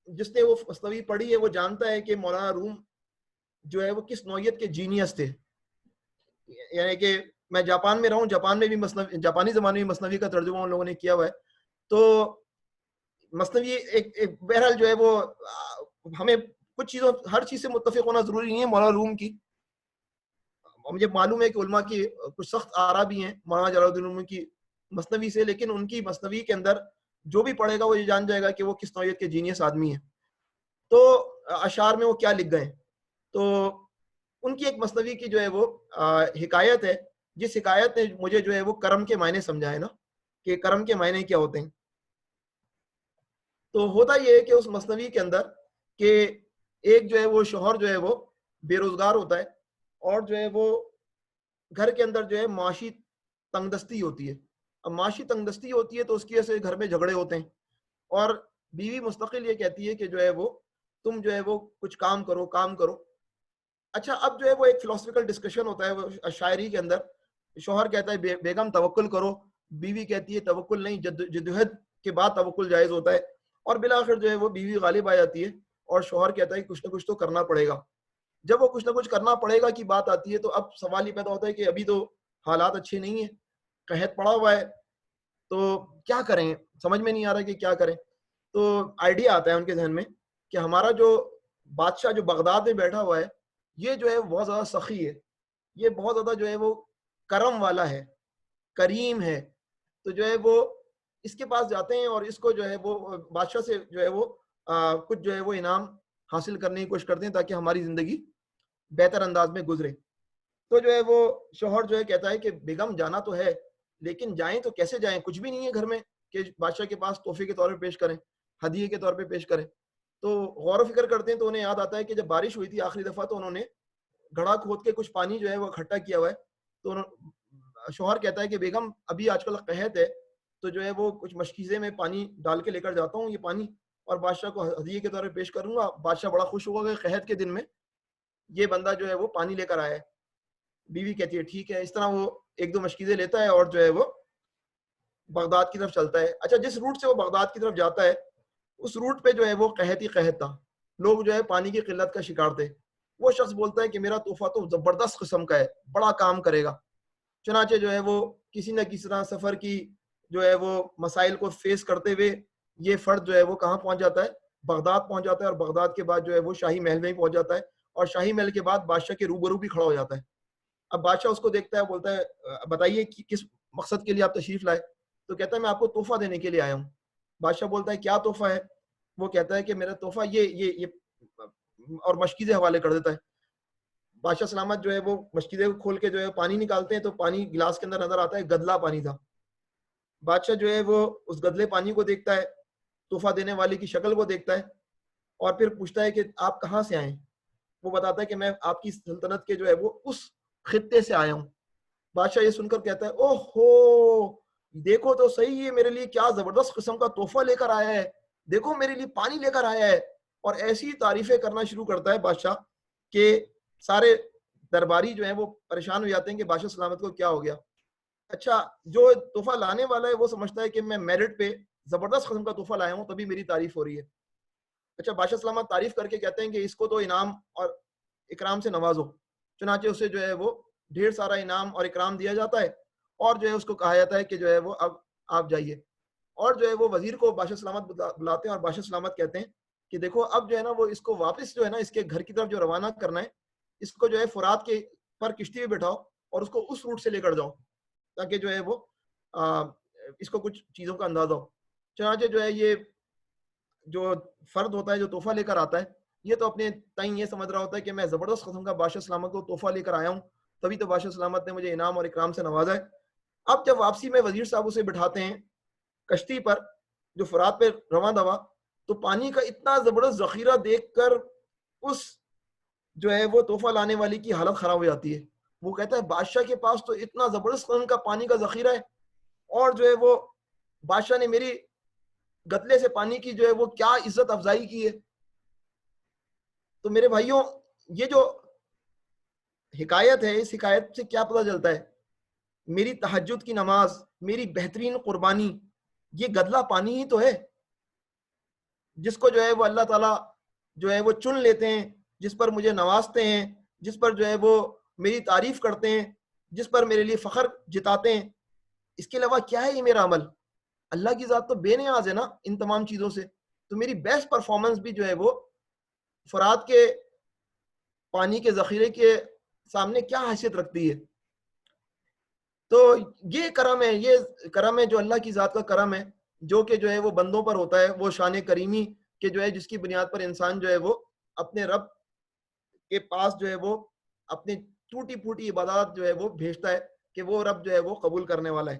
جس نے وہ مثنوی پڑھی ہے وہ جانتا ہے کہ مولانا روم جو ہے وہ کس نوعیت کے جینیس تھے. یعنی کہ میں جاپان میں رہوں، جاپان میں بھی جاپانی زمانے میں مثنوی کا ترجمہ ان لوگوں نے کیا ہوا ہے. تو مثنوی ایک بہرحال جو ہے وہ ہمیں کچھ چیزوں ہر چیز سے متفق ہونا ضروری نہیں ہے. مولانا روم کی مجھے معلوم ہے کہ علماء کی کچھ سخت آرا بھی ہیں مولانا جلال الدین رومی کی مثنوی سے، لیکن ان کی مثنوی کے اندر جو بھی پڑھے گا وہ یہ جان جائے گا کہ وہ کس نوعیت کے جینیس آدمی ہیں. تو اشعار میں وہ کیا لکھ گئے. تو ان کی ایک مثنوی کی جو ہے وہ حکایت ہے، جس حکایت نے مجھے جو ہے وہ کرم کے معنی سمجھائے نا، کہ کرم کے معنی کیا ہوتے ہیں. تو ہوتا یہ ہے کہ اس مثنوی کے اندر کہ ایک جو ہے وہ شوہر جو ہے وہ بے روزگار ہوتا ہے، اور جو ہے وہ گھر کے اندر جو ہے معاشی تنگ دستی ہوتی ہے. اب معاشی تنگ دستی ہوتی ہے تو اس کی وجہ سے گھر میں جھگڑے ہوتے ہیں، اور بیوی مستقل یہ کہتی ہے کہ جو ہے وہ تم جو ہے وہ کچھ کام کرو کام کرو. اچھا اب جو ہے وہ ایک فلاسفیکل ڈسکشن ہوتا ہے وہ شاعری کے اندر. شوہر کہتا ہے بیگم توکل کرو، بیوی کہتی ہے توکل نہیں، جدوجہد کے بعد توکل جائز ہوتا ہے. اور بالآخر جو ہے وہ بیوی غالب آ جاتی ہے، اور شوہر کہتا ہے کہ کچھ نہ کچھ تو کرنا پڑے گا. جب وہ کچھ نہ کچھ کرنا پڑے گا کی بات آتی ہے تو اب سوال یہ پیدا ہوتا ہے کہ ابھی تو حالات اچھے نہیں ہیں، قحط پڑا ہوا ہے، تو کیا کریں، سمجھ میں نہیں آ رہا کہ کیا کریں. تو آئیڈیا آتا ہے ان کے ذہن میں کہ ہمارا جو بادشاہ جو بغداد میں بیٹھا ہوا ہے یہ جو ہے بہت زیادہ سخی ہے، یہ بہت زیادہ جو ہے وہ کرم والا ہے، کریم ہے. تو جو ہے وہ اس کے پاس جاتے ہیں اور اس کو جو ہے وہ بادشاہ سے جو ہے وہ کچھ جو ہے وہ انعام حاصل کرنے کی کوشش کرتے ہیں تاکہ ہماری زندگی بہتر انداز میں گزرے. تو جو ہے وہ شوہر جو ہے کہتا ہے کہ بیگم جانا تو ہے، لیکن جائیں تو کیسے جائیں، کچھ بھی نہیں ہے گھر میں کہ بادشاہ کے پاس تحفے کے طور پہ پیش کریں، ہدیے کے طور پہ پیش کریں. تو غور و فکر کرتے ہیں تو انہیں یاد آتا ہے کہ جب بارش ہوئی تھی آخری دفعہ تو انہوں نے گھڑا کھود کے کچھ پانی جو ہے وہ اکٹھا کیا ہوا ہے. تو شوہر کہتا ہے کہ بیگم ابھی آج کل قحط ہے، تو جو ہے وہ کچھ مشکیزے میں پانی ڈال کے لے کر جاتا ہوں یہ پانی، اور بادشاہ کو ہدیے کے طور پہ پیش کروں گا. بادشاہ بڑا خوش ہوگا کہ قحط کے دن میں یہ بندہ جو ہے وہ پانی لے کر آیا ہے. بیوی کہتی ہے ٹھیک ہے. اس طرح وہ ایک دو مشکیزیں لیتا ہے اور جو ہے وہ بغداد کی طرف چلتا ہے. اچھا جس روٹ سے وہ بغداد کی طرف جاتا ہے اس روٹ پہ جو ہے وہ قحط ہی قحط تھا، لوگ جو ہے پانی کی قلت کا شکار تھے. وہ شخص بولتا ہے کہ میرا تحفہ تو زبردست قسم کا ہے، بڑا کام کرے گا. چنانچہ جو ہے وہ کسی نہ کسی طرح سفر کی جو ہے وہ مسائل کو فیس کرتے ہوئے یہ فرد جو ہے وہ کہاں پہنچ جاتا ہے، بغداد پہنچ جاتا ہے. اور بغداد کے بعد جو ہے وہ شاہی محل میں ہی پہنچ جاتا ہے، اور شاہی محل کے بعد بادشاہ کے روبرو بھی کھڑا ہو جاتا ہے. اب بادشاہ اس کو دیکھتا ہے، بولتا ہے بتائیے کس مقصد کے لیے آپ تشریف لائے. تو کہتا ہے میں آپ کو تحفہ دینے کے لیے آیا ہوں. بادشاہ بولتا ہے کیا تحفہ ہے. وہ کہتا ہے کہ میرا تحفہ یہ اور مشکیزیں حوالے کر دیتا ہے. بادشاہ سلامت جو ہے وہ مشکیزیں کو کھول کے جو ہے پانی نکالتے ہیں تو پانی گلاس کے اندر نظر آتا ہے گدلا پانی تھا. بادشاہ جو ہے وہ اس گدلے پانی کو دیکھتا ہے، تحفہ دینے والے کی شکل کو دیکھتا ہے، اور پھر پوچھتا ہے کہ آپ کہاں سے آئے. وہ بتاتا ہے کہ میں آپ کی سلطنت کے جو ہے وہ اس خطے سے آیا ہوں. بادشاہ یہ سن کر کہتا ہے اوہ ہو، دیکھو تو صحیح یہ میرے لیے کیا زبردست قسم کا تحفہ لے کر آیا ہے، دیکھو میرے لیے پانی لے کر آیا ہے. اور ایسی تعریفیں کرنا شروع کرتا ہے بادشاہ کہ سارے درباری جو ہیں وہ پریشان ہو جاتے ہیں کہ بادشاہ سلامت کو کیا ہو گیا. اچھا جو تحفہ لانے والا ہے وہ سمجھتا ہے کہ میں میرٹ پہ زبردست قسم کا تحفہ لایا ہوں تبھی میری تعریف ہو رہی ہے. اچھا بادشاہ سلامت تعریف کر کے کہتے ہیں کہ اس کو تو انعام اور اکرام سے نوازو. چنانچہ اسے جو ہے وہ ڈھیر سارا انعام اور اکرام دیا جاتا ہے، اور جو ہے اس کو کہا جاتا ہے کہ جو ہے وہ اب آپ جائیے. اور جو ہے وہ وزیر کو بادشاہ سلامت بلاتے ہیں اور بادشاہ سلامت کہتے ہیں کہ دیکھو اب جو ہے نا وہ اس کو واپس جو ہے نا اس کے گھر کی طرف جو روانہ کرنا ہے، اس کو جو ہے فرات کے پر کشتی میں بٹھاؤ اور اس کو اس روٹ سے لے کر جاؤ تاکہ جو ہے وہ اس کو کچھ چیزوں کا اندازہ ہو. چنانچہ جو ہے یہ جو فرد ہوتا ہے جو تحفہ لے کر آتا ہے یہ تو اپنے تئیں یہ سمجھ رہا ہوتا ہے کہ میں زبردست قسم کا بادشاہ سلامت کو تحفہ لے کر آیا ہوں, تبھی تو بادشاہ سلامت نے مجھے انعام اور اکرام سے نوازا ہے. اب جب واپسی میں وزیر صاحب اسے بٹھاتے ہیں کشتی پر جو فرات پہ رواں دوا, تو پانی کا اتنا زبردست ذخیرہ دیکھ کر اس جو ہے وہ تحفہ لانے والی کی حالت خراب ہو جاتی ہے. وہ کہتا ہے بادشاہ کے پاس تو اتنا زبردست قسم کا پانی کا ذخیرہ ہے, اور جو ہے وہ بادشاہ نے میری گتلے سے پانی کی جو ہے وہ کیا عزت افزائی کی ہے. تو میرے بھائیوں یہ جو حکایت ہے, اس حکایت سے کیا پتہ چلتا ہے؟ میری تہجد کی نماز, میری بہترین قربانی, یہ گدلا پانی ہی تو ہے جس کو جو ہے وہ اللہ تعالیٰ جو ہے وہ چن لیتے ہیں, جس پر مجھے نوازتے ہیں, جس پر جو ہے وہ میری تعریف کرتے ہیں, جس پر میرے لیے فخر جتاتے ہیں. اس کے علاوہ کیا ہے یہ میرا عمل؟ اللہ کی ذات تو بے نیاز ہے نا ان تمام چیزوں سے. تو میری بیسٹ پرفارمنس بھی جو ہے وہ فرات کے پانی کے ذخیرے کے سامنے کیا حیثیت رکھتی ہے. تو یہ کرم ہے, یہ کرم ہے جو اللہ کی ذات کا کرم ہے, جو کہ جو ہے وہ بندوں پر ہوتا ہے. وہ شان کریمی کہ جو ہے جس کی بنیاد پر انسان جو ہے وہ اپنے رب کے پاس جو ہے وہ اپنی ٹوٹی پھوٹی عبادات جو ہے وہ بھیجتا ہے کہ وہ رب جو ہے وہ قبول کرنے والا ہے.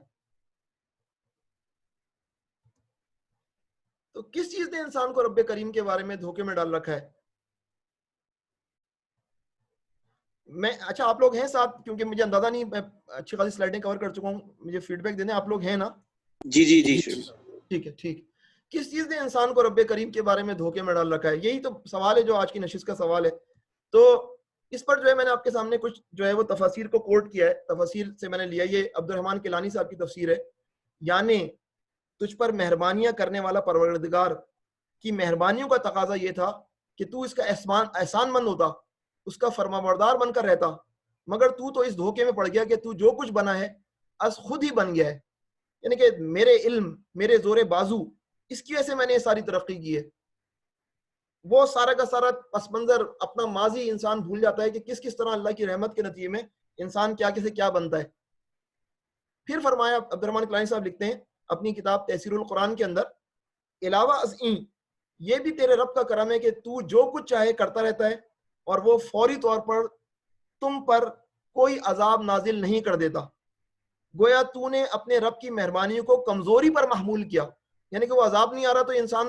تو کس چیز نے انسان کو رب کریم کے بارے میں دھوکے میں ڈال رکھا ہے؟ میں اچھا آپ لوگ ہیں ساتھ, کیونکہ مجھے اندازہ نہیں, میں اچھی خاصی سلائڈیں کور کر چکا ہوں, مجھے فیڈ بیک دینے. آپ لوگ ہیں نا؟ جی جی جی ٹھیک ہے ٹھیک. کس چیز نے انسان کو رب کریم کے بارے میں دھوکے میں ڈال رکھا ہے؟ یہی تو سوال ہے جو آج کی نشست کا سوال ہے. تو اس پر جو ہے میں نے آپ کے سامنے کچھ جو ہے وہ تفاسیر کو کوٹ کیا ہے. تفاسیر سے میں نے لیا, یہ عبد الرحمن کیلانی صاحب کی تفسیر ہے. یعنی تجھ پر مہربانیاں کرنے والا پروردگار کی مہربانیوں کا تقاضا یہ تھا کہ تو اس کا احسان مند ہوتا, اس کا فرما بردار بن کر رہتا, مگر تو اس دھوکے میں پڑ گیا کہ تو جو کچھ بنا ہے از خود ہی بن گیا ہے. یعنی کہ میرے علم, میرے زور بازو, اس کی وجہ سے میں نے یہ ساری ترقی کی ہے. وہ سارا کا سارا پس منظر, اپنا ماضی انسان بھول جاتا ہے کہ کس کس طرح اللہ کی رحمت کے نتیجے میں انسان کیا کسے کیا بنتا ہے. پھر فرمایا عبد الرحمن کیلانی صاحب لکھتے ہیں اپنی کتاب تحسیر القرآن کے اندر, علاوہ از این یہ بھی تیرے رب کا کرم ہے کہ تو جو کچھ چاہے کرتا رہتا ہے, اور وہ فوری طور پر تم پر کوئی عذاب نازل نہیں کر دیتا. گویا تو نے اپنے رب کی مہربانیوں کو کمزوری پر محمول کیا. یعنی کہ وہ عذاب نہیں آ رہا تو انسان,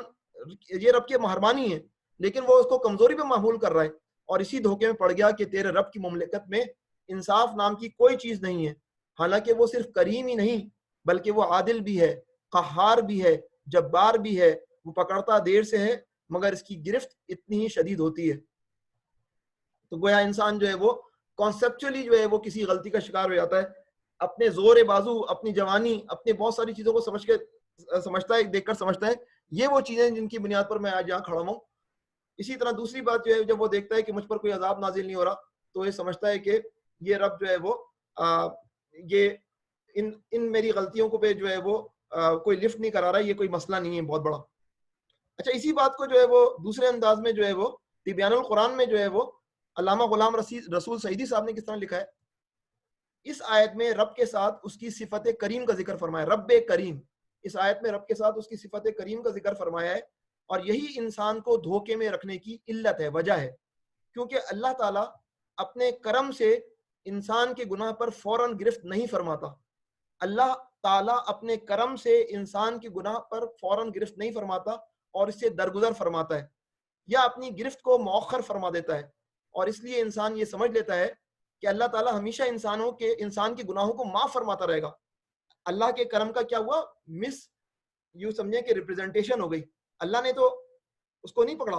یہ رب کی مہربانی ہے, لیکن وہ اس کو کمزوری پہ محمول کر رہا ہے, اور اسی دھوکے میں پڑ گیا کہ تیرے رب کی مملکت میں انصاف نام کی کوئی چیز نہیں ہے. حالانکہ وہ صرف کریم ہی نہیں بلکہ وہ عادل بھی ہے, قہار بھی ہے, جبار بھی ہے. وہ پکڑتا دیر سے ہے مگر اس کی گرفت اتنی ہی شدید ہوتی ہے. تو گویا انسان جو ہے وہ کانسیپچولی جو ہے وہ کسی غلطی کا شکار ہو جاتا ہے, اپنے زور بازو, اپنی جوانی, اپنے بہت ساری چیزوں کو سمجھتا ہے, دیکھ کر سمجھتا ہے یہ وہ چیزیں جن کی بنیاد پر میں آج یہاں کھڑا ہوں. اسی طرح دوسری بات جو ہے, جب وہ دیکھتا ہے کہ مجھ پر کوئی عذاب نازل نہیں ہو رہا, تو یہ سمجھتا ہے کہ یہ رب جو ہے وہ یہ ان میری غلطیوں کو پہ جو ہے وہ کوئی لفٹ نہیں کرا رہا ہے, یہ کوئی مسئلہ نہیں ہے بہت بڑا. اچھا, اسی بات کو جو ہے وہ دوسرے انداز میں جو ہے وہ تبیان القرآن میں جو ہے وہ علامہ غلام رسول سعیدی صاحب نے کس طرح لکھا ہے. اس آیت میں رب کے ساتھ اس کی صفت کریم کا ذکر فرمایا, رب کریم. اس آیت میں رب کے ساتھ اس کی صفت کریم کا ذکر فرمایا ہے, اور یہی انسان کو دھوکے میں رکھنے کی علت ہے, وجہ ہے. کیونکہ اللہ تعالیٰ اپنے کرم سے انسان کے گناہ پر فوراً گرفت نہیں فرماتا. اللہ تعالیٰ اپنے کرم سے انسان کے گناہ پر فوراً گرفت نہیں فرماتا اور اس سے درگزر فرماتا ہے, یا اپنی گرفت کو مؤخر فرما دیتا ہے. اور اس لیے انسان یہ سمجھ لیتا ہے کہ اللہ تعالیٰ ہمیشہ انسان کے گناہوں کو معاف فرماتا رہے گا. اللہ کے کرم کا کیا ہوا, مس یوں سمجھیں کہ ریپریزنٹیشن ہو گئی, اللہ نے تو اس کو نہیں پکڑا,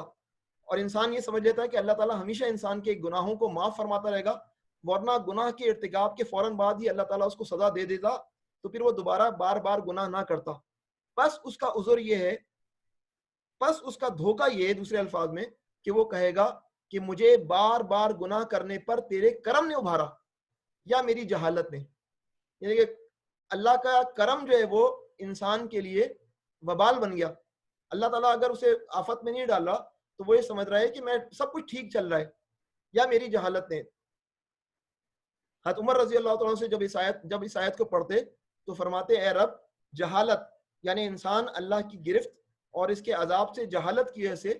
اور انسان یہ سمجھ لیتا ہے کہ اللہ تعالیٰ ہمیشہ انسان کے گناہوں کو معاف فرماتا رہے گا, ورنہ گناہ کے ارتکاب کے فوراً بعد ہی اللہ تعالیٰ اس کو سزا دے دیتا, تو پھر وہ دوبارہ بار بار گناہ نہ کرتا. بس اس کا عذر یہ ہے, بس اس کا دھوکہ یہ ہے دوسرے الفاظ میں, کہ وہ کہے گا کہ مجھے بار بار گناہ کرنے پر تیرے کرم نے ابھارا یا میری جہالت نے. یعنی کہ اللہ کا کرم جو ہے وہ انسان کے لیے وبال بن گیا. اللہ تعالیٰ اگر اسے آفت میں نہیں ڈالا تو وہ یہ سمجھ رہا ہے کہ میں سب کچھ ٹھیک چل رہا ہے, یا میری جہالت نے. حضرت عمر رضی اللہ تعالیٰ سے جب اس آیت کو پڑھتے تو فرماتے اے رب جہالت یعنی انسان اللہ کی گرفت اور اس کے عذاب سے جہالت کی وجہ سے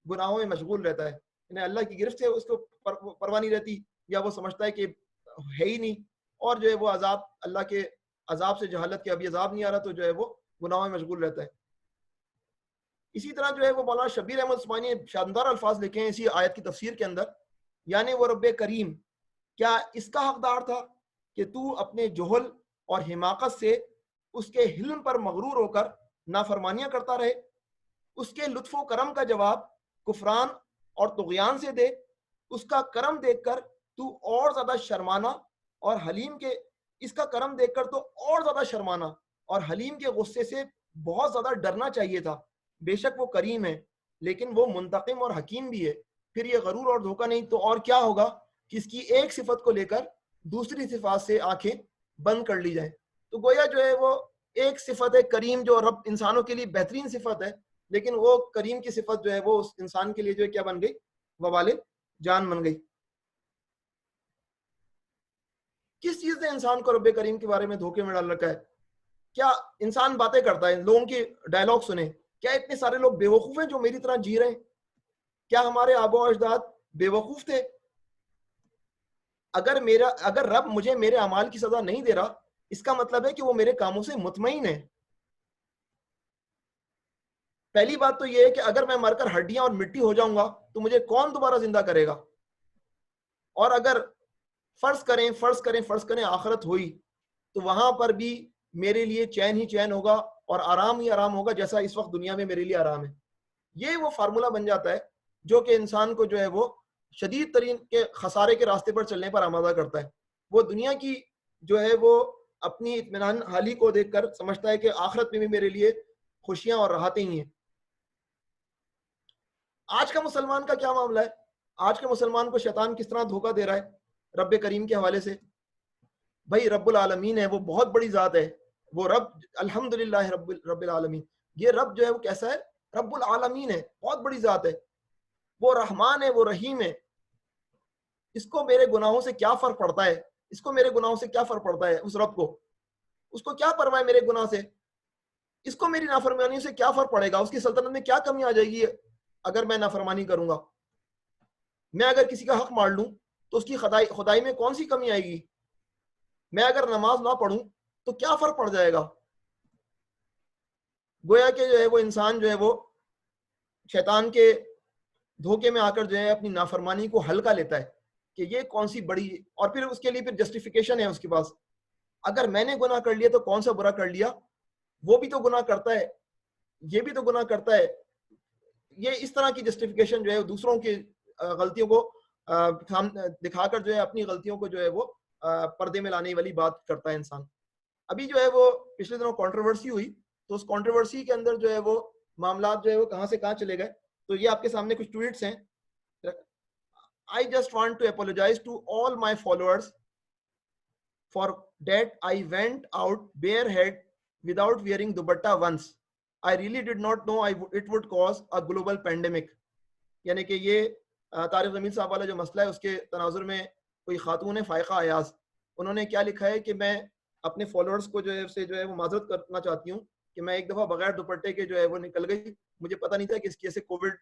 گناہوں میں مشغول رہتا ہے، یعنی اللہ کی گرفت سے اس کو پرواہ نہیں رہتی، یا وہ سمجھتا ہے کہ ہے ہی نہیں، اور جو ہے وہ عذاب اللہ کے عذاب سے جہالت کے ابھی عذاب نہیں آ رہا تو جو ہے وہ گناہوں میں مشغول رہتا ہے۔ اسی طرح جو ہے وہ مولانا شبیر احمد عثمانی نے شاندار الفاظ لکھے ہیں اسی آیت کی تفسیر کے اندر، یعنی وہ رب کریم کیا اس کا حقدار تھا کہ تو اپنے جہل اور حماقت سے اس کے حلم پر مغرور ہو کر نافرمانیاں کرتا رہے؟ اس کے لطف و کرم کا جواب کفران اور طغیان سے دے، اس کا کرم دیکھ کر تو اور زیادہ شرمانا اور حلیم کے اس کا کرم دیکھ کر تو اور زیادہ شرمانا اور حلیم کے غصے سے بہت زیادہ ڈرنا چاہیے تھا۔ بے شک وہ کریم ہے لیکن وہ منتقم اور حکیم بھی ہے۔ پھر یہ غرور اور دھوکہ نہیں تو اور کیا ہوگا کہ اس کی ایک صفت کو لے کر دوسری صفات سے آنکھیں بند کر لی جائیں۔ تو گویا جو ہے وہ ایک صفت ہے کریم جو رب انسانوں کے لیے بہترین صفت ہے، لیکن وہ کریم کی صفت جو ہے وہ اس انسان کے لیے جو ہے کیا بن گئی؟ وبال جان بن گئی۔ کس چیز نے انسان کو رب کریم کے بارے میں دھوکے میں ڈال رکھا ہے؟ کیا انسان باتیں کرتا ہے، لوگوں کی ڈائلاگ سنیں، کیا اتنے سارے لوگ بے وقوف ہیں جو میری طرح جی رہے ہیں؟ کیا ہمارے آبا و اجداد بے وقوف تھے؟ اگر رب مجھے میرے اعمال کی سزا نہیں دے رہا، اس کا مطلب ہے کہ وہ میرے کاموں سے مطمئن ہے۔ پہلی بات تو یہ ہے کہ اگر میں مر کر ہڈیاں اور مٹی ہو جاؤں گا تو مجھے کون دوبارہ زندہ کرے گا؟ اور اگر فرض کریں آخرت ہوئی تو وہاں پر بھی میرے لیے چین ہی چین ہوگا اور آرام ہی آرام ہوگا جیسا اس وقت دنیا میں میرے لیے آرام ہے۔ یہ وہ فارمولا بن جاتا ہے جو کہ انسان کو جو ہے وہ شدید ترین کے خسارے کے راستے پر چلنے پر آمادہ کرتا ہے۔ وہ دنیا کی جو ہے وہ اپنی اطمینان حالی کو دیکھ کر سمجھتا ہے کہ آخرت میں بھی میرے لیے خوشیاں اور راحتیں ہی ہیں۔ آج کا مسلمان کا کیا معاملہ ہے؟ آج کے مسلمان کو شیطان کس طرح دھوکہ دے رہا ہے رب کریم کے حوالے سے؟ بھائی رب العالمین ہے، وہ بہت بڑی ذات ہے، وہ رب الحمدللہ رب العالمین، یہ رب جو ہے وہ کیسا ہے؟ رب العالمین ہے، بہت بڑی ذات ہے، وہ رحمان ہے، وہ رحیم ہے۔ اس کو میرے گناہوں سے کیا فرق پڑتا ہے؟ اس کو میرے گناہوں سے کیا فرق پڑتا ہے؟ اس رب کو، اس کو کیا پرواہ ہے میرے گناہ سے؟ اس کو میری نافرمانی سے کیا فرق پڑے گا؟ اس کی سلطنت میں کیا کمی آ جائے گی اگر میں نافرمانی کروں گا؟ میں اگر کسی کا حق مار لوں تو اس کی خدائی میں کون سی کمی آئے گی؟ میں اگر نماز نہ پڑھوں تو کیا فرق پڑ جائے گا؟ گویا کہ جو ہے وہ انسان جو ہے وہ شیطان کے دھوکے میں آ کر جو ہے اپنی نافرمانی کو ہلکا لیتا ہے کہ یہ کون سی بڑی، اور پھر اس کے لیے پھر جسٹیفیکیشن ہے اس کے پاس، اگر میں نے گناہ کر لیا تو کون سا برا کر لیا، وہ بھی تو گناہ کرتا ہے، یہ بھی تو گناہ کرتا ہے۔ یہ اس طرح کی جسٹیفیکیشن جو ہے دوسروں کی غلطیوں کو دکھا کر جو ہے اپنی غلطیوں کو جو ہے وہ پردے میں لانے والی بات کرتا ہے انسان۔ ابھی جو ہے وہ پچھلے دنوں کنٹروورسی ہوئی تو اس کنٹروورسی کے اندر جو ہے وہ معاملات جو ہے وہ کہاں سے کہاں چلے گئے، تو یہ آپ کے سامنے کچھ ٹویٹس ہیں۔ I just want to apologize to all my followers for that I went out barehead without wearing dupatta once. I really did not know it would cause a global pandemic. یعنی کہ یہ طارق جمیل صاحب والا جو مسئلہ ہے اس کے تناظر میں کوئی خاتون فائقہ ایاز، انہوں نے کیا لکھا ہے کہ میں اپنے فالوورز کو جو ہے وہ معذرت کرنا چاہتی ہوں کہ میں ایک دفعہ بغیر دوپٹے کے جو ہے وہ نکل گئی، مجھے پتہ نہیں تھا کہ اس کی سے کووڈ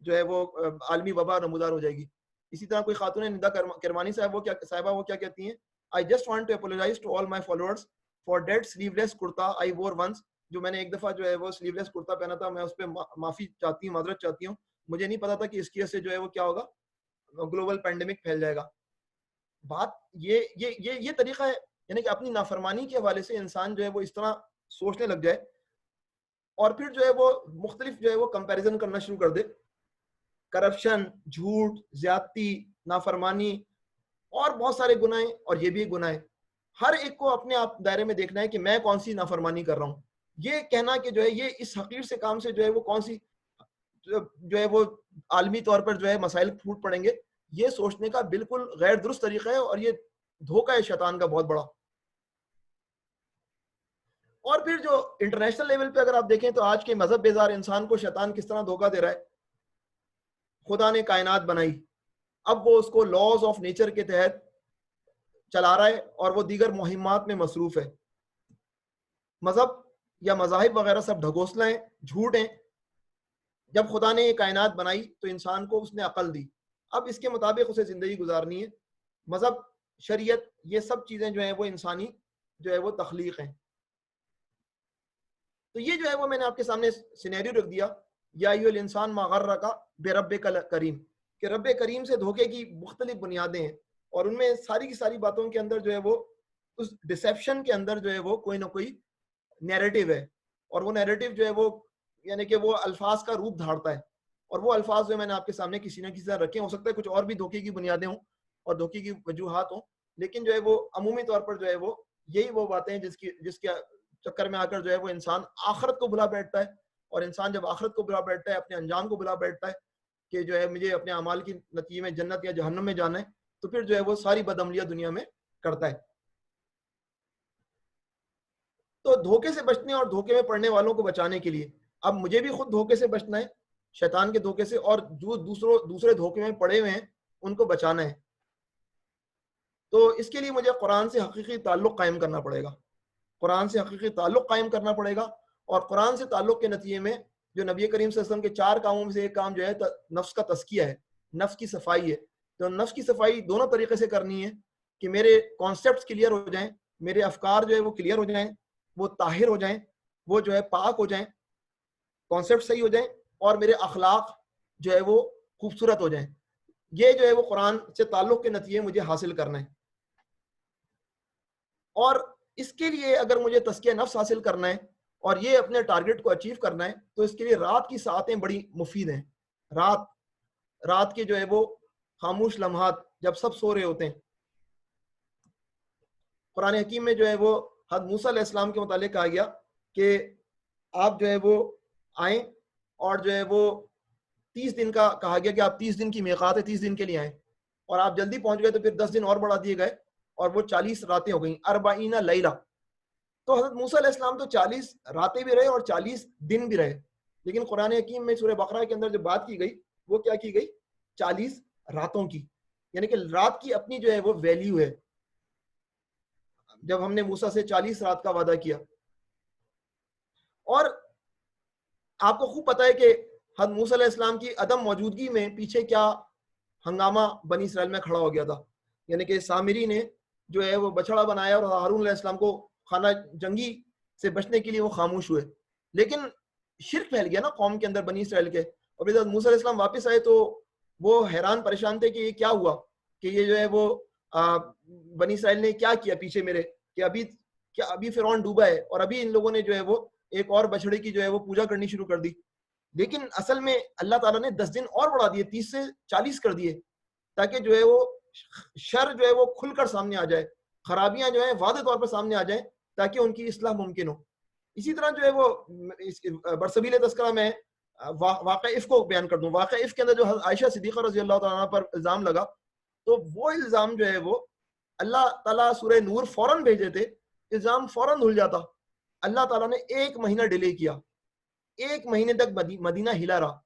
جو ہے وہ عالمی وبا نمودار ہو جائے گی۔ اسی طرح کوئی خاتون ندا کرمانی صاحبہ وہ کیا کہتی ہیں؟ I just want to apologize to all my followers for that sleeveless kurta I wore once. جو میں نے ایک دفعہ جو ہے وہ سلیولس کرتا پہنا تھا، میں اس پہ معافی چاہتی ہوں، معذرت چاہتی ہوں، مجھے نہیں پتا تھا کہ اس کی وجہ سے جو ہے وہ کیا ہوگا، گلوبل پینڈیمک پھیل جائے گا۔ بات یہ طریقہ ہے، یعنی کہ اپنی نافرمانی کے حوالے سے انسان جو ہے وہ اس طرح سوچنے لگ جائے اور پھر جو ہے وہ مختلف جو ہے وہ کمپیریزن کرنا شروع کر دے، کرپشن، جھوٹ، زیادتی، نافرمانی اور بہت سارے گناہ، اور یہ بھی گناہ ہے۔ ہر ایک کو اپنے آپ دائرے میں دیکھنا ہے کہ میں کون سی نافرمانی کر رہا ہوں۔ یہ کہنا کہ جو ہے یہ اس حقیر سے کام سے جو ہے وہ کون سی جو ہے وہ عالمی طور پر جو ہے مسائل پھوٹ پڑیں گے، یہ سوچنے کا بالکل غیر درست طریقہ ہے اور یہ دھوکہ ہے شیطان کا بہت بڑا۔ اور پھر جو انٹرنیشنل لیول پہ اگر آپ دیکھیں تو آج کے مذہب بیزار انسان کو شیطان کس طرح دھوکہ دے رہا ہے۔ خدا نے کائنات بنائی، اب وہ اس کو لاز آف نیچر کے تحت چلا رہا ہے اور وہ دیگر مہمات میں مصروف ہے. مذہب یا مذاہب وغیرہ سب ڈھکوسلا ہیں، جھوٹ ہیں. جب خدا نے یہ کائنات بنائی تو انسان کو اس نے عقل دی، اب اس کے مطابق اسے زندگی گزارنی ہے. مذہب، شریعت، یہ سب چیزیں جو ہیں وہ انسانی جو ہے وہ تخلیق ہیں. تو یہ جو ہے وہ میں نے آپ کے سامنے سینیریو رکھ دیا، یا ایھا الانسان ما غرک بربک الکریم، کہ رب کریم سے دھوکے کی مختلف بنیادیں ہیں، اور ان میں ساری کی ساری باتوں کے اندر جو ہے وہ اس ڈسیپشن کے اندر جو ہے وہ کوئی نہ کوئی نیریٹو ہے، اور وہ نیریٹو جو ہے وہ یعنی کہ وہ الفاظ کا روپ دھارتا ہے. اور وہ الفاظ جو میں نے آپ کے سامنے کسی نہ کسی طرح رکھے، ہو سکتا ہے کچھ اور بھی دھوکے کی بنیادیں ہوں اور دھوکے کی وجوہات ہوں، لیکن جو ہے وہ عمومی طور پر جو ہے وہ یہی وہ باتیں ہیں جس کے چکر میں آ کر جو ہے وہ انسان آخرت کو بھلا بیٹھتا ہے. اور انسان جب آخرت کو بھلا بیٹھتا ہے، اپنے انجام کو بھلا بیٹھتا ہے کہ جو ہے مجھے اپنے اعمال کی نتیجے میں جنت یا جہنم میں جانا ہے، تو پھر جو ہے وہ ساری بدعملیاں دنیا میں کرتا ہے. تو دھوکے سے بچنے اور دھوکے میں پڑنے والوں کو بچانے کے لیے اب مجھے بھی خود دھوکے سے بچنا ہے، شیطان کے دھوکے سے، اور جو دوسرے دھوکے میں پڑے ہوئے ہیں ان کو بچانا ہے. تو اس کے لیے مجھے قرآن سے حقیقی تعلق قائم کرنا پڑے گا، قرآن سے حقیقی تعلق قائم کرنا پڑے گا. اور قرآن سے تعلق کے نتیجے میں جو نبی کریم صلی اللہ علیہ وسلم کے 4 کاموں میں سے ایک کام جو ہے نفس کا تزکیہ ہے، نفس کی صفائی ہے. تو نفس کی صفائی دونوں طریقے سے کرنی ہے کہ میرے کانسیپٹس کلیئر ہو جائیں، میرے افکار جو ہے وہ کلیئر ہو جائیں، وہ طاہر ہو جائیں، وہ جو ہے پاک ہو جائیں، کانسیپٹ صحیح ہو جائیں، اور میرے اخلاق جو ہے وہ خوبصورت ہو جائیں. یہ جو ہے وہ قرآن سے تعلق کے نتیجے مجھے حاصل کرنا ہے. اور اس کے لیے اگر مجھے تزکیہ نفس حاصل کرنا ہے اور یہ اپنے ٹارگٹ کو اچیو کرنا ہے، تو اس کے لیے رات کی ساعتیں بڑی مفید ہیں. رات کے جو ہے وہ خاموش لمحات جب سب سو رہے ہوتے ہیں. قرآن حکیم میں جو ہے وہ حضرت موسیٰ علیہ السلام کے متعلق کہا گیا کہ آپ جو ہے وہ آئیں، اور جو ہے وہ 30 دن کا کہا گیا کہ آپ 30 دن کی میقات ہے، 30 دن کے لیے آئیں، اور آپ جلدی پہنچ گئے تو پھر 10 دن اور بڑھا دیے گئے، اور وہ 40 راتیں ہو گئیں، 40 لیلہ. تو حضرت موسیٰ علیہ السلام تو 40 راتیں بھی رہے اور 40 دن بھی رہے، لیکن قرآن حکیم میں سورہ بقرہ کے اندر جو بات کی گئی وہ کیا کی گئی؟ 40 راتوں کی. یعنی کہ رات کی اپنی جو ہے وہ ویلیو ہے. جب ہم نے موسیٰ سے 40 رات کا وعدہ کیا، اور آپ کو خوب پتہ ہے کہ حضرت موسیٰ علیہ السلام کی عدم موجودگی میں پیچھے کیا ہنگامہ بنی اسرائیل میں کھڑا ہو گیا تھا. یعنی کہ سامری نے جو ہے وہ بچڑا بنایا اور ہارون علیہ السلام کو خانہ جنگی سے بچنے کے لیے وہ خاموش ہوئے، لیکن شرک پھیل گیا نا قوم کے اندر بنی اسرائیل کے. اور پھر موسیٰ علیہ السلام واپس آئے تو وہ حیران پریشان تھے کہ یہ کیا ہوا، کہ یہ جو ہے وہ بنی اسرائیل نے کیا کیا پیچھے میرے، کہ ابھی فرعون ڈوبا ہے اور ابھی ان لوگوں نے جو ہے وہ ایک اور بچڑے کی جو ہے وہ پوجا کرنی شروع کر دی. لیکن اصل میں اللہ تعالیٰ نے 10 دن اور بڑھا دیے، 30 سے 40 کر دیے، تاکہ جو ہے وہ شر جو ہے وہ کھل کر سامنے آ جائے، خرابیاں جو ہیں واضح طور پر سامنے آ جائیں، تاکہ ان کی اصلاح ممکن ہو. اسی طرح جو ہے وہ برسبیل تذکرہ میں واقع افق کو بیان کر دوں. واقع افق کے اندر جو عائشہ صدیقہ رضی اللہ تعالیٰ عنہ پر الزام لگا، تو وہ الزام جو ہے وہ اللہ تعالیٰ سورہ نور فوراً بھیج دیتے، الزام فوراً دھل جاتا. اللہ تعالیٰ نے 1 مہینہ ڈیلے کیا، 1 مہینے تک مدینہ ہلا رہا.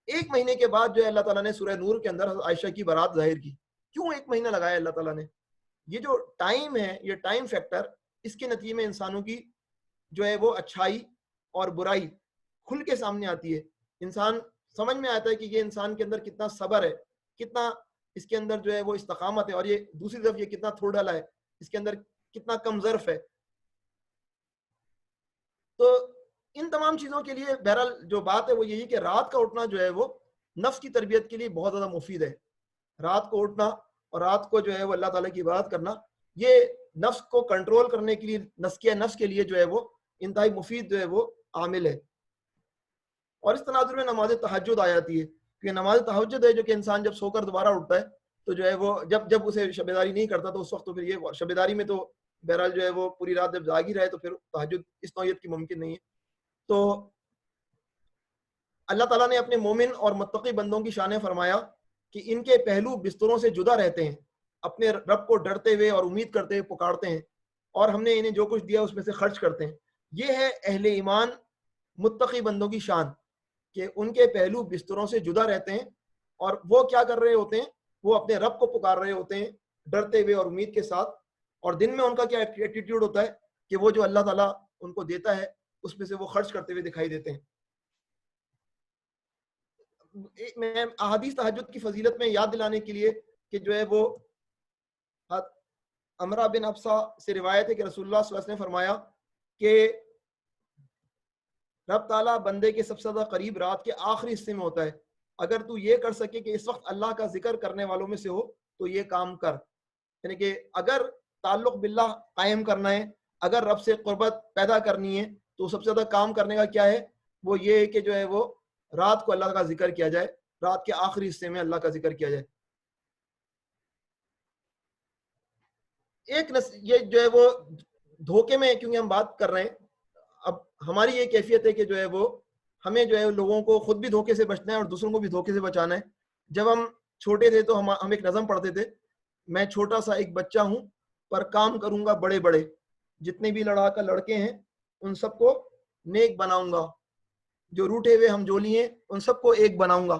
1 مہینے کے بعد جو ہے اللہ تعالیٰ نے سورہ نور کے اندر عائشہ کی برات ظاہر کی. کیوں 1 مہینہ لگایا اللہ تعالیٰ نے؟ یہ جو ٹائم ہے، یہ ٹائم فیکٹر، اس کے نتیجے میں انسانوں کی جو ہے وہ اچھائی اور برائی کھل کے سامنے آتی ہے. انسان سمجھ میں آتا ہے کہ یہ انسان کے اندر کتنا صبر ہے، کتنا اس کے اندر جو ہے وہ استقامت ہے، اور یہ دوسری طرف یہ کتنا تھوڑا ڈالا ہے، اس کے اندر کتنا کم ظرف ہے. تو ان تمام چیزوں کے لیے بہرحال جو بات ہے وہ یہی کہ رات کا اٹھنا جو ہے وہ نفس کی تربیت کے لیے بہت زیادہ مفید ہے. رات کو اٹھنا اور رات کو جو ہے وہ اللہ تعالیٰ کی عبادت کرنا، یہ نفس کو کنٹرول کرنے کے لیے، تزکیہ نفس کے لیے جو ہے وہ انتہائی مفید جو ہے وہ عامل ہے. اور اس تناظر میں نماز تہجد آ جاتی ہے، کیونکہ نماز تہجد ہے جو کہ انسان جب سو کر دوبارہ اٹھتا ہے تو جو ہے وہ جب اسے شبیداری نہیں کرتا تو اس وقت تو پھر یہ شبیداری میں تو بہرحال جو ہے وہ پوری رات جب جاگ ہی رہے تو پھر تہجد اس نوعیت کی ممکن نہیں ہے. تو اللہ تعالیٰ نے اپنے مومن اور متقی بندوں کی شان فرمایا کہ ان کے پہلو بستروں سے جدا رہتے ہیں، اپنے رب کو ڈرتے ہوئے اور امید کرتے ہوئے پکارتے ہیں، اور ہم نے انہیں جو کچھ دیا اس میں سے خرچ کرتے ہیں. یہ ہے اہل ایمان متقی بندوں کی شان، کہ ان کے پہلو بستروں سے جدا رہتے ہیں، اور وہ کیا کر رہے ہوتے ہیں؟ وہ اپنے رب کو پکار رہے ہوتے ہیں، ڈرتے ہوئے اور امید کے ساتھ. اور دن میں ان کا کیا ایٹیٹیوڈ ہوتا ہے کہ وہ جو اللہ تعالیٰ ان کو دیتا ہے اس میں سے وہ خرچ کرتے ہوئے دکھائی دیتے ہیں. میں احادیث تہجد کی فضیلت میں یاد دلانے کے لیے کہ جو ہے وہ امرہ بن ابسا سے روایت ہے کہ رسول اللہ صلی اللہ علیہ وسلم نے فرمایا کہ رب تعالیٰ بندے کے سب سے زیادہ قریب رات کے آخری حصے میں ہوتا ہے. اگر تو یہ کر سکے کہ اس وقت اللہ کا ذکر کرنے والوں میں سے ہو تو یہ کام کر. یعنی کہ اگر تعلق باللہ قائم کرنا ہے, اگر رب سے قربت پیدا کرنی ہے, تو سب سے زیادہ کام کرنے کا کیا ہے, وہ یہ ہے کہ جو ہے وہ رات کو اللہ کا ذکر کیا جائے, رات کے آخری حصے میں اللہ کا ذکر کیا جائے. یہ جو ہے وہ دھوکے میں کیونکہ ہم بات کر رہے ہیں, اب ہماری یہ کیفیت ہے کہ جو ہے وہ ہمیں جو ہے لوگوں کو خود بھی دھوکے سے بچنا ہے اور دوسروں کو بھی دھوکے سے بچانا ہے. جب ہم چھوٹے تھے تو ہم ایک نظم پڑھتے تھے, میں چھوٹا سا ایک بچہ ہوں پر کام کروں گا بڑے بڑے, جتنے بھی لڑاکا لڑکے ہیں ان سب کو نیک بناؤں گا, جو روٹے ہوئے ہم جولی ہیں ان سب کو ایک بناؤں گا.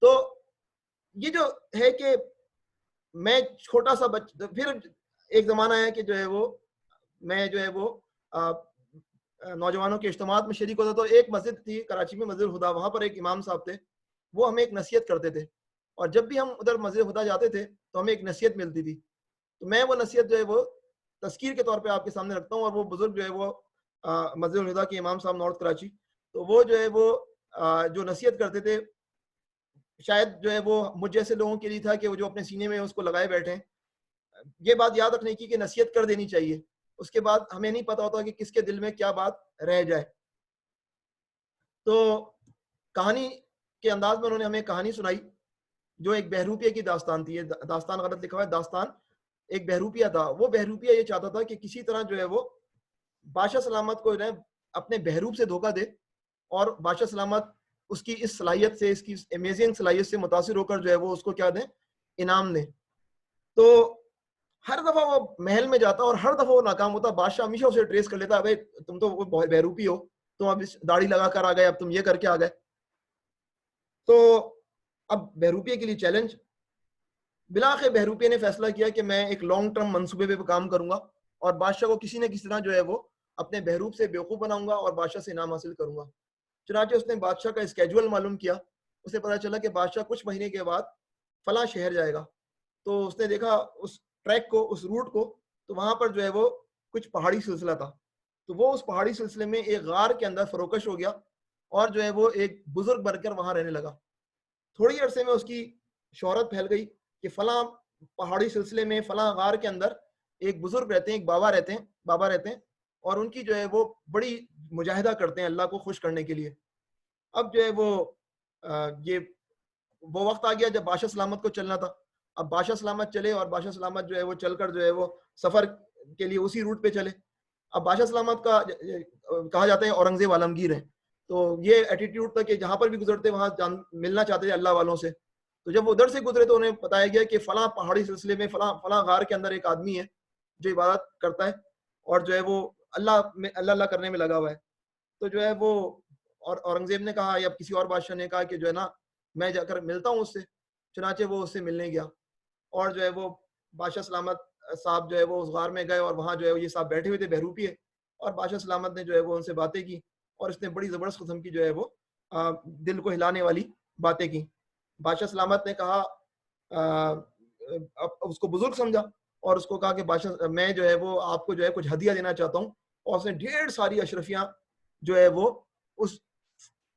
تو یہ جو ہے کہ میں چھوٹا سا پھر ایک زمانہ ہے کہ جو ہے وہ میں جو ہے وہ نوجوانوں کے اجتماعات میں شریک ہوتا. تو ایک مسجد تھی کراچی میں, مسجد الہدا, وہاں پر ایک امام صاحب تھے, وہ ہمیں ایک نصیحت کرتے تھے, اور جب بھی ہم ادھر مسجد الہدا جاتے تھے تو ہمیں ایک نصیحت ملتی تھی. تو میں وہ نصیحت جو ہے وہ تذکیر کے طور پہ آپ کے سامنے رکھتا ہوں. اور وہ بزرگ جو ہے وہ مسجد الہدا کے امام صاحب نارتھ کراچی, تو وہ جو ہے وہ جو نصیحت کرتے تھے شاید جو ہے وہ مجھ جیسے لوگوں کے لیے تھا کہ وہ جو اپنے سینے میں اس کو لگائے بیٹھے. یہ بات یاد رکھنے کی کہ نصیحت کر دینی چاہیے, اس کے بعد ہمیں نہیں پتا ہوتا کہ کس کے دل میں کیا بات رہ جائے. تو کہانی کے انداز میں انہوں نے ہمیں کہانی سنائی جو ایک بہروپیہ کی داستان تھی. داستان غلط لکھا ہوا ہے, داستان ایک بہروپیہ تھا. وہ بہروپیہ یہ چاہتا تھا کہ کسی طرح جو ہے وہ بادشاہ سلامت کو اپنے بہروپ سے دھوکہ دے, اور بادشاہ سلامت اس کی اس صلاحیت سے, اس کی امیزنگ صلاحیت سے متاثر ہو کر جو ہے وہ اس کو کیا دیں, انعام دیں. تو ہر دفعہ وہ محل میں جاتا اور ہر دفعہ وہ ناکام ہوتا. بادشاہ ہمیشہ اسے ٹریس کر لیتا, بھائی تم تو بہروپی ہو, تم اب داڑھی لگا کر آ گئے, اب تم یہ کر کے آ گئے. تو اب بہروپیہ کے لیے چیلنج. بلاخر بہروپیہ نے فیصلہ کیا کہ میں ایک لانگ ٹرم منصوبے پہ کام کروں گا, اور بادشاہ کو کسی نہ کسی طرح جو ہے وہ اپنے بہروپ سے بیوقوف بناؤں گا اور بادشاہ سے انعام حاصل کروں گا. چنانچہ اس نے بادشاہ کا اسکیجول معلوم کیا. اسے پتا چلا کہ بادشاہ کچھ مہینے کے بعد فلاں شہر جائے گا. تو اس نے دیکھا اس ٹریک کو, اس روٹ کو, تو وہاں پر جو ہے وہ کچھ پہاڑی سلسلہ تھا. تو وہ اس پہاڑی سلسلے میں ایک غار کے اندر فروکش ہو گیا, اور جو ہے وہ ایک بزرگ بن کر وہاں رہنے لگا. تھوڑی عرصے میں اس کی شہرت پھیل گئی کہ فلاں پہاڑی سلسلے میں فلاں غار کے اندر ایک بزرگ رہتے ہیں, ایک بابا رہتے ہیں, اور ان کی جو ہے وہ بڑی مجاہدہ کرتے ہیں اللہ کو خوش کرنے کے لیے. اب جو ہے وہ وقت آ گیا جب بادشاہ سلامت کو چلنا تھا. اب بادشاہ سلامت چلے, اور بادشاہ سلامت جو ہے وہ چل کر جو ہے وہ سفر کے لیے اسی روٹ پہ چلے. اب بادشاہ سلامت کا کہا جاتا ہے اورنگزیب عالمگیر ہیں, تو یہ ایٹیٹیوڈ تھا کہ جہاں پر بھی گزرتے وہاں ملنا چاہتے تھے اللہ والوں سے. تو جب وہ ادھر سے گزرے تو انہیں بتایا گیا کہ فلاں پہاڑی سلسلے میں فلاں غار کے اندر ایک آدمی ہے جو عبادت کرتا ہے اور جو ہے وہ اللہ کرنے میں لگا ہوا ہے. تو جو ہے وہ اور اورنگزیب نے کہا یا کسی اور بادشاہ نے کہا کہ جو ہے نا میں جا کر ملتا ہوں اس سے. چنانچہ وہ اس سے ملنے گیا, اور جو ہے وہ بادشاہ سلامت صاحب جو ہے وہ اس غار میں گئے, اور وہاں جو ہے یہ صاحب بیٹھے ہوئے تھے بہروپیے, اور بادشاہ سلامت نے جو ہے وہ ان سے باتیں کی, اور اس نے بڑی زبردست قسم کی جو ہے وہ دل کو ہلانے والی باتیں کی. بادشاہ سلامت نے کہا, اس کو بزرگ سمجھا, اور اس کو کہا کہ بادشاہ میں جو ہے وہ آپ کو جو ہے کچھ ہدیہ دینا چاہتا ہوں. اور اس نے ڈھیر ساری اشرفیاں جو ہے وہ اس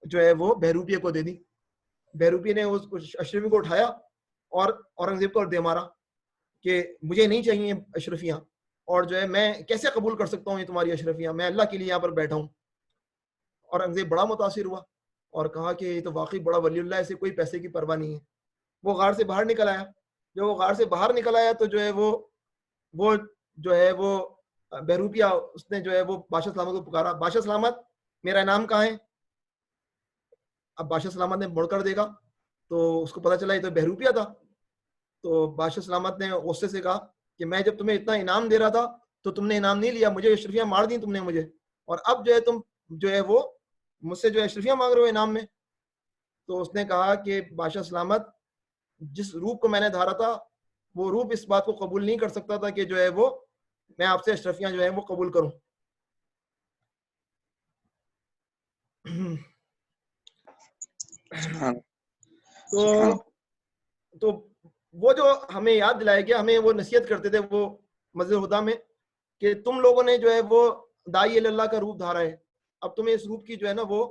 جو ہے وہ بہروپیے کو دے دی. بہروپیے نے اس اشرفی کو اٹھایا اور اورنگزیب کو دے مارا کہ مجھے نہیں چاہیے اشرفیاں, اور جو ہے میں کیسے قبول کر سکتا ہوں یہ تمہاری اشرفیاں, میں اللہ کے لیے یہاں پر بیٹھا ہوں. اورنگزیب بڑا متاثر ہوا اور کہا کہ یہ تو واقعی بڑا ولی اللہ ہے, اسے کوئی پیسے کی پرواہ نہیں ہے. وہ غار سے باہر نکل آیا. جب وہ غار سے باہر نکل آیا تو جو ہے وہ جو ہے وہ بہروپیہ اس نے جو ہے وہ بادشاہ سلامت کو پکارا, بادشاہ سلامت میرا انعام کہاں ہے؟ اب بادشاہ سلامت نے مڑ کر دیکھا تو اس کو پتا چلا یہ تو بہروپیہ تھا. تو بادشاہ سلامت نے غصے سے کہا کہ میں جب تمہیں اتنا انعام دے رہا تھا تو تم نے انعام نہیں لیا, مجھے اشرفیاں مار دی تم نے مجھے, اور اب جو ہے تم جو ہے وہ مجھ سے جو اشرفیاں مانگ رہے ہو انعام میں. تو اس نے کہا کہ بادشاہ سلامت جس روپ کو میں نے دھارا تھا وہ روح اس بات کو قبول نہیں کر سکتا تھا کہ جو ہے وہ میں آپ سے اشرفیاں جو ہیں وہ قبول کروں. تو وہ جو ہمیں یاد دلایا گیا, ہمیں وہ نصیحت کرتے تھے وہ مسجد ہدا میں کہ تم لوگوں نے جو ہے وہ داعی اللہ کا روپ دھارا ہے, اب تمہیں اس روپ کی جو ہے نا وہ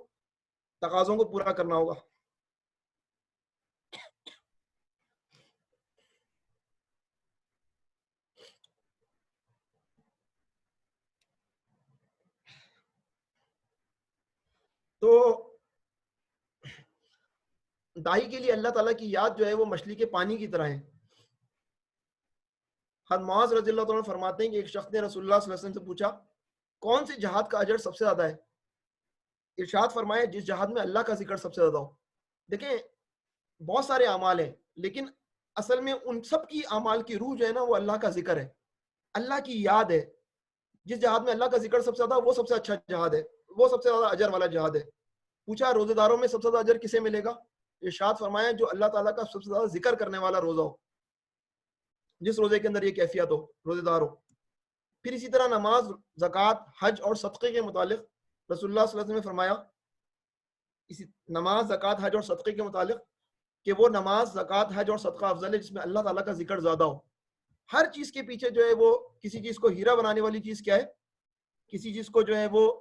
تقاضوں کو پورا کرنا ہوگا. تو داعی کے لیے اللہ تعالیٰ کی یاد جو ہے وہ مچھلی کے پانی کی طرح ہے. حضرت معاذ رضی اللہ تعالیٰ فرماتے ہیں کہ ایک شخص نے رسول اللہ صلی اللہ علیہ وسلم سے پوچھا کون سی جہاد کا اجر سب سے زیادہ ہے؟ ارشاد فرمایا جس جہاد میں اللہ کا ذکر سب سے زیادہ ہو. دیکھیں بہت سارے اعمال ہیں, لیکن اصل میں ان سب کی اعمال کی روح جو ہے نا وہ اللہ کا ذکر ہے, اللہ کی یاد ہے. جس جہاد میں اللہ کا ذکر سب سے زیادہ, وہ سب سے اچھا جہاد ہے, وہ سب سے زیادہ اجر والا جہاد ہے. پوچھا روزے داروں میں سب سے زیادہ اجر کسے ملے گا؟ ارشاد فرمایا جو اللہ تعالیٰ کا سب سے زیادہ ذکر کرنے والا روزہ ہو, جس روزے کے اندر یہ کیفیت ہو, روزے دار ہو. پھر اسی طرح نماز, زکوٰۃ, حج اور صدقے کے متعلق رسول اللہ صلی اللہ علیہ وسلم نے فرمایا, اسی نماز, زکوٰۃ, حج اور صدقے کے متعلق کہ وہ نماز, زکوٰۃ, حج اور صدقہ افضل ہے جس میں اللہ تعالیٰ کا ذکر زیادہ ہو. ہر چیز کے پیچھے جو ہے وہ کسی چیز کو ہیرا بنانے والی چیز کیا ہے, کسی چیز کو جو ہے وہ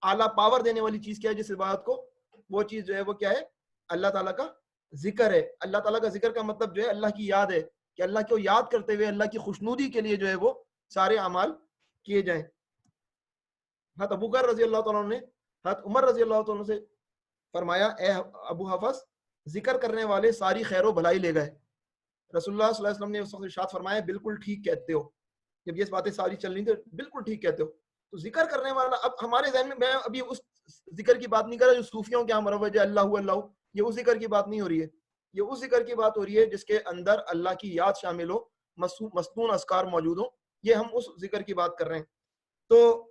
اعلیٰ پاور دینے والی چیز کیا ہے جس عبادت کو, وہ چیز جو ہے وہ کیا ہے, اللہ تعالیٰ کا ذکر ہے. اللہ تعالیٰ کا ذکر کا مطلب جو ہے اللہ کی یاد ہے, کہ اللہ کو یاد کرتے ہوئے اللہ کی خوشنودی کے لیے جو ہے وہ سارے اعمال کیے جائیں. حضرت ابو بکر رضی اللہ تعالیٰ نے حضرت عمر رضی اللہ تعالیٰ سے فرمایا اے ابو حفص ذکر کرنے والے ساری خیر و بھلائی لے گئے. رسول اللہ صلی اللہ علیہ وسلم نے اس وقت ارشاد فرمایا بالکل ٹھیک کہتے ہو, جب یہ باتیں ساری چل رہی تھیں بالکل ٹھیک کہتے ہو. تو ذکر کرنے والا, اب ہمارے ذہن میں ابھی اس ذکر کی بات نہیں کر رہا جو صوفیوں کے یہاں مروج ہے اللہ اللہ, یہ اس ذکر کی بات نہیں ہو رہی ہے. یہ اس ذکر کی بات ہو رہی ہے جس کے اندر اللہ کی یاد شامل ہو, مصنون اذکار موجود ہوں. یہ ہم اس ذکر کی بات کر رہے ہیں. تو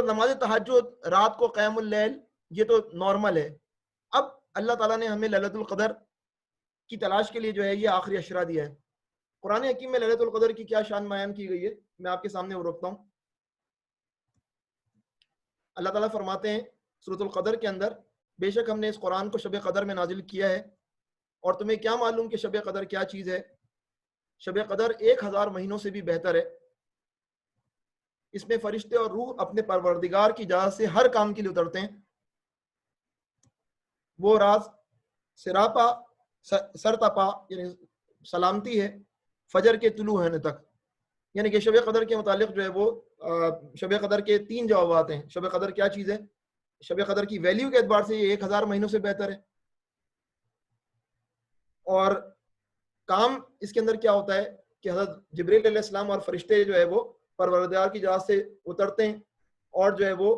نماز تہجد, رات کو قیام اللیل, یہ تو نارمل ہے. اب اللہ تعالیٰ نے ہمیں لیلۃ القدر کی تلاش کے لیے جو ہے یہ آخری اشرا دیا ہے. قرآن حکیم میں لیلۃ القدر کی کیا شان بیان کی گئی ہے, میں آپ کے سامنے وہ رکھتا ہوں. اللہ تعالیٰ فرماتے ہیں سورۃ القدر کے اندر, بے شک ہم نے اس قرآن کو شب قدر میں نازل کیا ہے, اور تمہیں کیا معلوم کہ شب قدر کیا چیز ہے؟ شب قدر 1000 مہینوں سے بھی بہتر ہے. اس میں فرشتے اور روح اپنے پروردگار کی اجازت سے ہر کام کے لیے اترتے ہیں. وہ راز سراپا سرتپا یعنی سلامتی ہے فجر کے طلوع ہونے تک. یعنی کہ شب قدر کے متعلق جو ہے وہ شب قدر کے 3 جوابات ہیں. شب قدر کیا چیز ہے, شب قدر کی ویلیو کے اعتبار سے یہ 1000 مہینوں سے بہتر ہے. اور کام اس کے اندر کیا ہوتا ہے کہ حضرت جبریل علیہ السلام اور فرشتے جو ہے وہ پروردگار کی اجازت سے اترتے ہیں, اور جو ہے وہ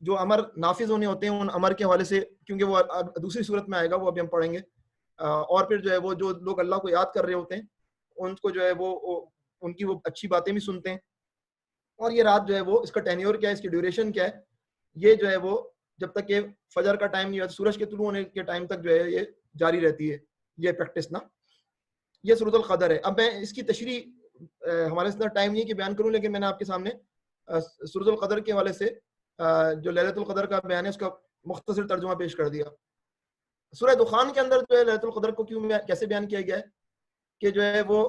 جو امر نافذ ہونے ہوتے ہیں ان امر کے حوالے سے, کیونکہ وہ دوسری صورت میں آئے گا, وہ ابھی ہم پڑھیں گے. اور پھر جو ہے وہ جو لوگ اللہ کو یاد کر رہے ہوتے ہیں ان کو جو ہے وہ ان کی وہ اچھی باتیں بھی سنتے ہیں. اور یہ رات جو ہے وہ اس کا ٹینیور کیا ہے, اس کی ڈیوریشن کیا ہے, یہ جو ہے وہ جب تک کہ فجر کا ٹائم نہیں ہوتا, سورج کے طلوع ہونے کے ٹائم تک جو ہے یہ جاری رہتی ہے یہ پریکٹس نا. یہ سورۃ القدر ہے. اب میں اس کی تشریح ہمارے اس طرح ٹائم نہیں کہ بیان کروں, لیکن میں نے آپ کے سامنے سورۃ القدر کے حوالے سے جو لیلۃ القدر کا بیان ہے اس کا مختصر ترجمہ پیش کر دیا. سورہ دخان کے اندر جو ہے لیلۃ القدر کو کیسے بیان کیا گیا ہے کہ جو ہے وہ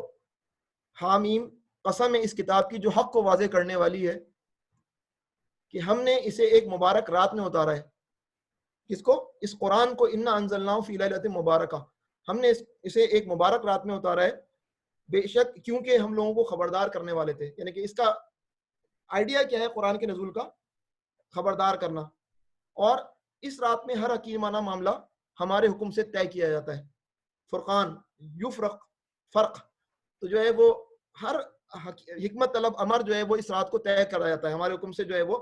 حامیم قسم اس کتاب کی جو حق کو واضح کرنے والی ہے کہ ہم نے اسے ایک مبارک رات میں اتارا ہے. کس کو؟ اس قرآن کو. انا انزلناہ فی لیلۃ مبارکہ, ہم نے اسے ایک مبارک رات میں اتارا ہے, بے شک کیونکہ ہم لوگوں کو خبردار کرنے والے تھے. یعنی کہ اس کا آئیڈیا کیا ہے قرآن کے نزول کا؟ خبردار کرنا. اور اس رات میں ہر حکیمانہ معاملہ ہمارے حکم سے طے کیا جاتا ہے. فرقان, یفرق, فرق, تو جو ہے وہ ہر حکمت طلب امر جو ہے وہ اس رات کو طے کرا جاتا ہے ہمارے حکم سے, جو ہے وہ